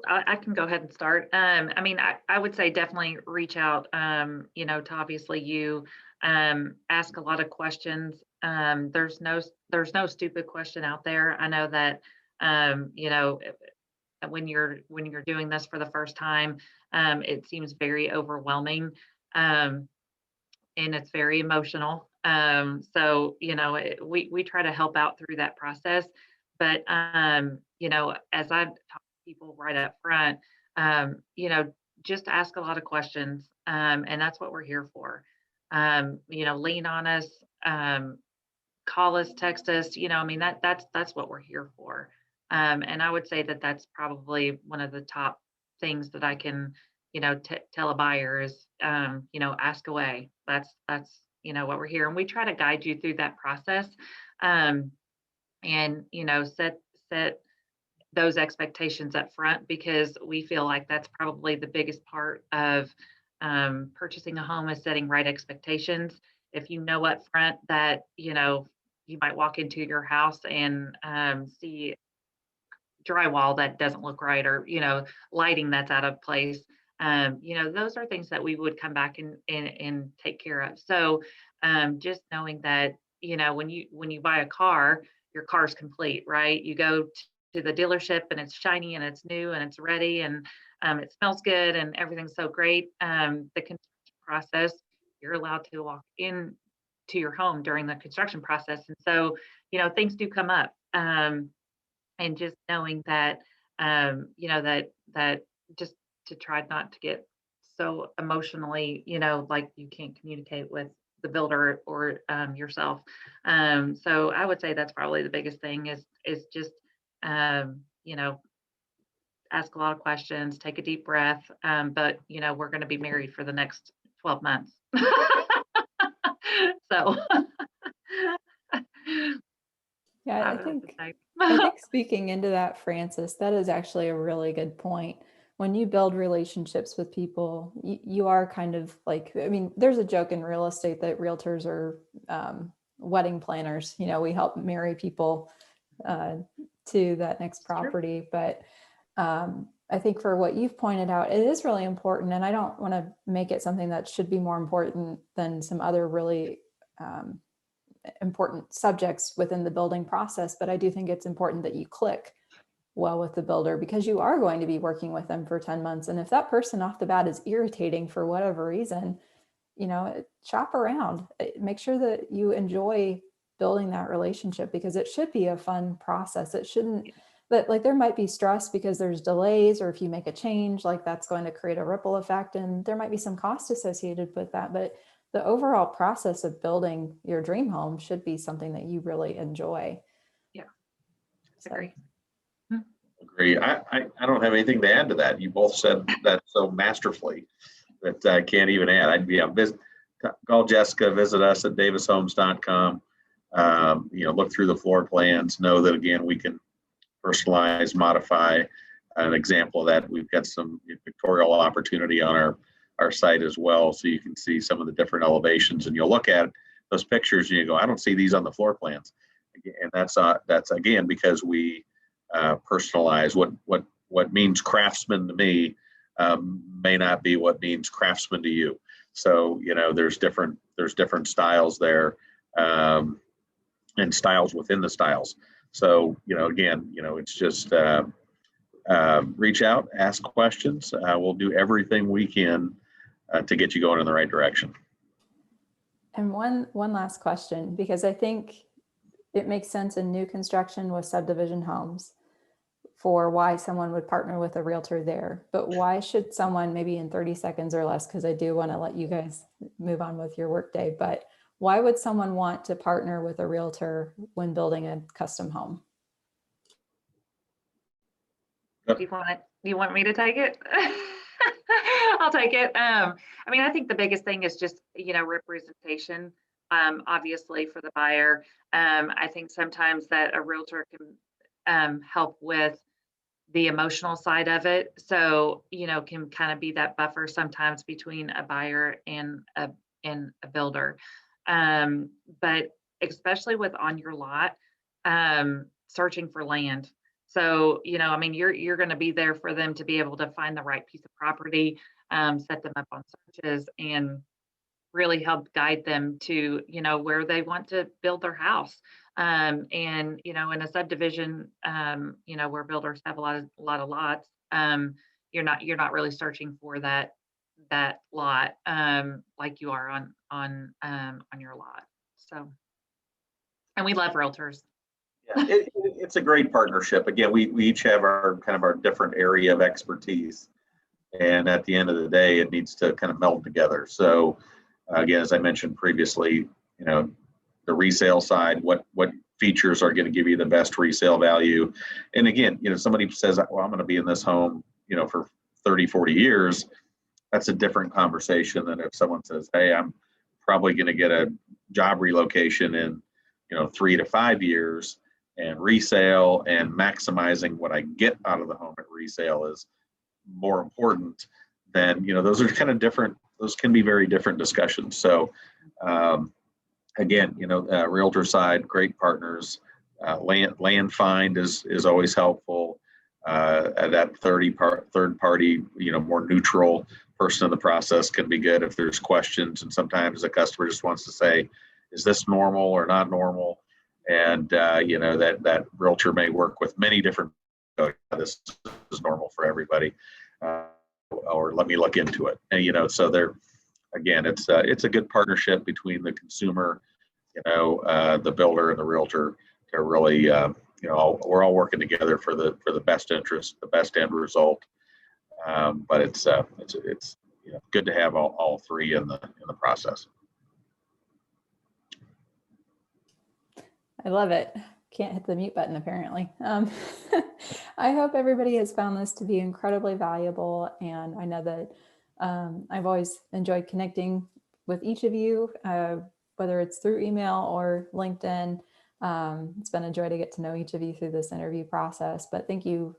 I can go ahead and start. I would say definitely reach out, to obviously you, ask a lot of questions there's no stupid question out there. I know that, when you're doing this for the first time, it seems very overwhelming. Um, and it's very emotional. So, we try to help out through that process. But, as I talk to people right up front, just ask a lot of questions. And that's what we're here for. Lean on us, call us, text us, that's what we're here for. And I would say that that's probably one of the top things that I can, tell a buyer is, ask away. That's what we're here, and we try to guide you through that process, um, and set those expectations up front, because we feel like that's probably the biggest part of, purchasing a home, is setting right expectations. If you know up front that you might walk into your house and, see drywall that doesn't look right, or lighting that's out of place, those are things that we would come back and take care of. So, just knowing that, when you buy a car, your car's complete, right? You go to the dealership and it's shiny and it's new and it's ready, and, it smells good and everything's so great. The construction process, you're allowed to walk in to your home during the construction process, and so things do come up. And just knowing that, that just to try not to get so emotionally, like you can't communicate with the builder or, yourself. So I would say that's probably the biggest thing, is just, ask a lot of questions, take a deep breath. But we're going to be married for the next 12 months. So Yeah, I I would have to think say. I think speaking into that, Francis, that is actually a really good point. When you build relationships with people, you are kind of like, I mean, there's a joke in real estate that realtors are wedding planners. We help marry people uh, to that next It's true. property. But I think for what you've pointed out, it is really important. And I don't want to make it something that should be more important than some other really um, important subjects within the building process, but I do think it's important that you click well with the builder, because you are going to be working with them for 10 months. And if that person off the bat is irritating for whatever reason, shop around. Make sure that you enjoy building that relationship, because it should be a fun process. It shouldn't, but like there might be stress because there's delays, or if you make a change, like that's going to create a ripple effect, and there might be some cost associated with that. But the overall process of building your dream home should be something that you really enjoy. Yeah, So, agree. Agree. I don't have anything to add to that. You both said that so masterfully that I can't even add. Call Jessica, visit us at davishomes.com. Look through the floor plans. Know that, again, we can personalize, modify. An example of that, we've got some pictorial opportunity on our site as well, so you can see some of the different elevations, and you'll look at those pictures and you go, I don't see these on the floor plans. And that's again because we personalize. What means craftsman to me may not be what means craftsman to you. So there's different styles there, and styles within the styles. So again, it's just reach out, ask questions. We'll do everything we can to get you going in the right direction. and one last question, because I think it makes sense in new construction with subdivision homes for why someone would partner with a realtor there. But why should someone, maybe in 30 seconds or less, because I do want to let you guys move on with your workday, but why would someone want to partner with a realtor when building a custom home? Do you want me to take it? I'll take it. I think the biggest thing is just, representation, obviously for the buyer. I think sometimes that a realtor can help with the emotional side of it. So, can kind of be that buffer sometimes between a buyer and a builder. But especially with on your lot, searching for land. So, you're going to be there for them to be able to find the right piece of property, set them up on searches, and really help guide them to, where they want to build their house. And, in a subdivision, where builders have a lot of lots, you're not really searching for that lot, like you are on your lot. So, and we love realtors. Yeah, it's a great partnership. Again, we each have our kind of our different area of expertise. And at the end of the day, it needs to kind of meld together. So again, as I mentioned previously, the resale side, what features are going to give you the best resale value. And again, somebody says, well, I'm going to be in this home, for 30, 40 years. That's a different conversation than if someone says, hey, I'm probably going to get a job relocation in, 3 to 5 years, and resale and maximizing what I get out of the home at resale is more important. Then those are kind of different. Those can be very different discussions. So again, realtor side, great partners. Land find is always helpful. That third party, more neutral person in the process can be good if there's questions. And sometimes the customer just wants to say, is this normal or not normal? And that realtor may work with many different. This is normal for everybody, or let me look into it. And so there, again, it's a good partnership between the consumer, the builder and the realtor to really, we're all working together for the best interest, the best end result. But it's good to have all three in the process. I love it. Can't hit the mute button apparently. I hope everybody has found this to be incredibly valuable. And I know that I've always enjoyed connecting with each of you, whether it's through email or LinkedIn. It's been a joy to get to know each of you through this interview process. But thank you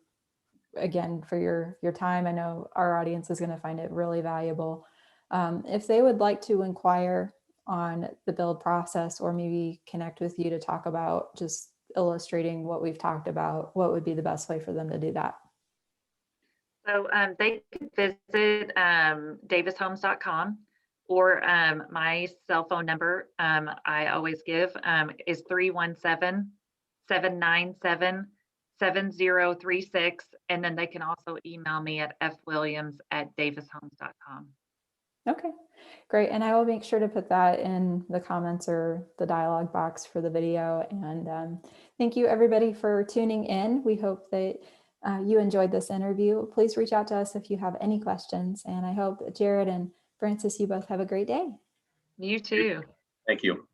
again for your time. I know our audience is going to find it really valuable. If they would like to inquire on the build process or maybe connect with you to talk about just illustrating what we've talked about, what would be the best way for them to do that? So they can visit davishomes.com, or my cell phone number I always give is 317-797-7036. And then they can also email me at fwilliams@davishomes.com. Okay, great. And I will make sure to put that in the comments or the dialogue box for the video. And thank you everybody for tuning in. We hope that you enjoyed this interview. Please reach out to us if you have any questions. And I hope Jerrod and Francis, you both have a great day. You too. Thank you.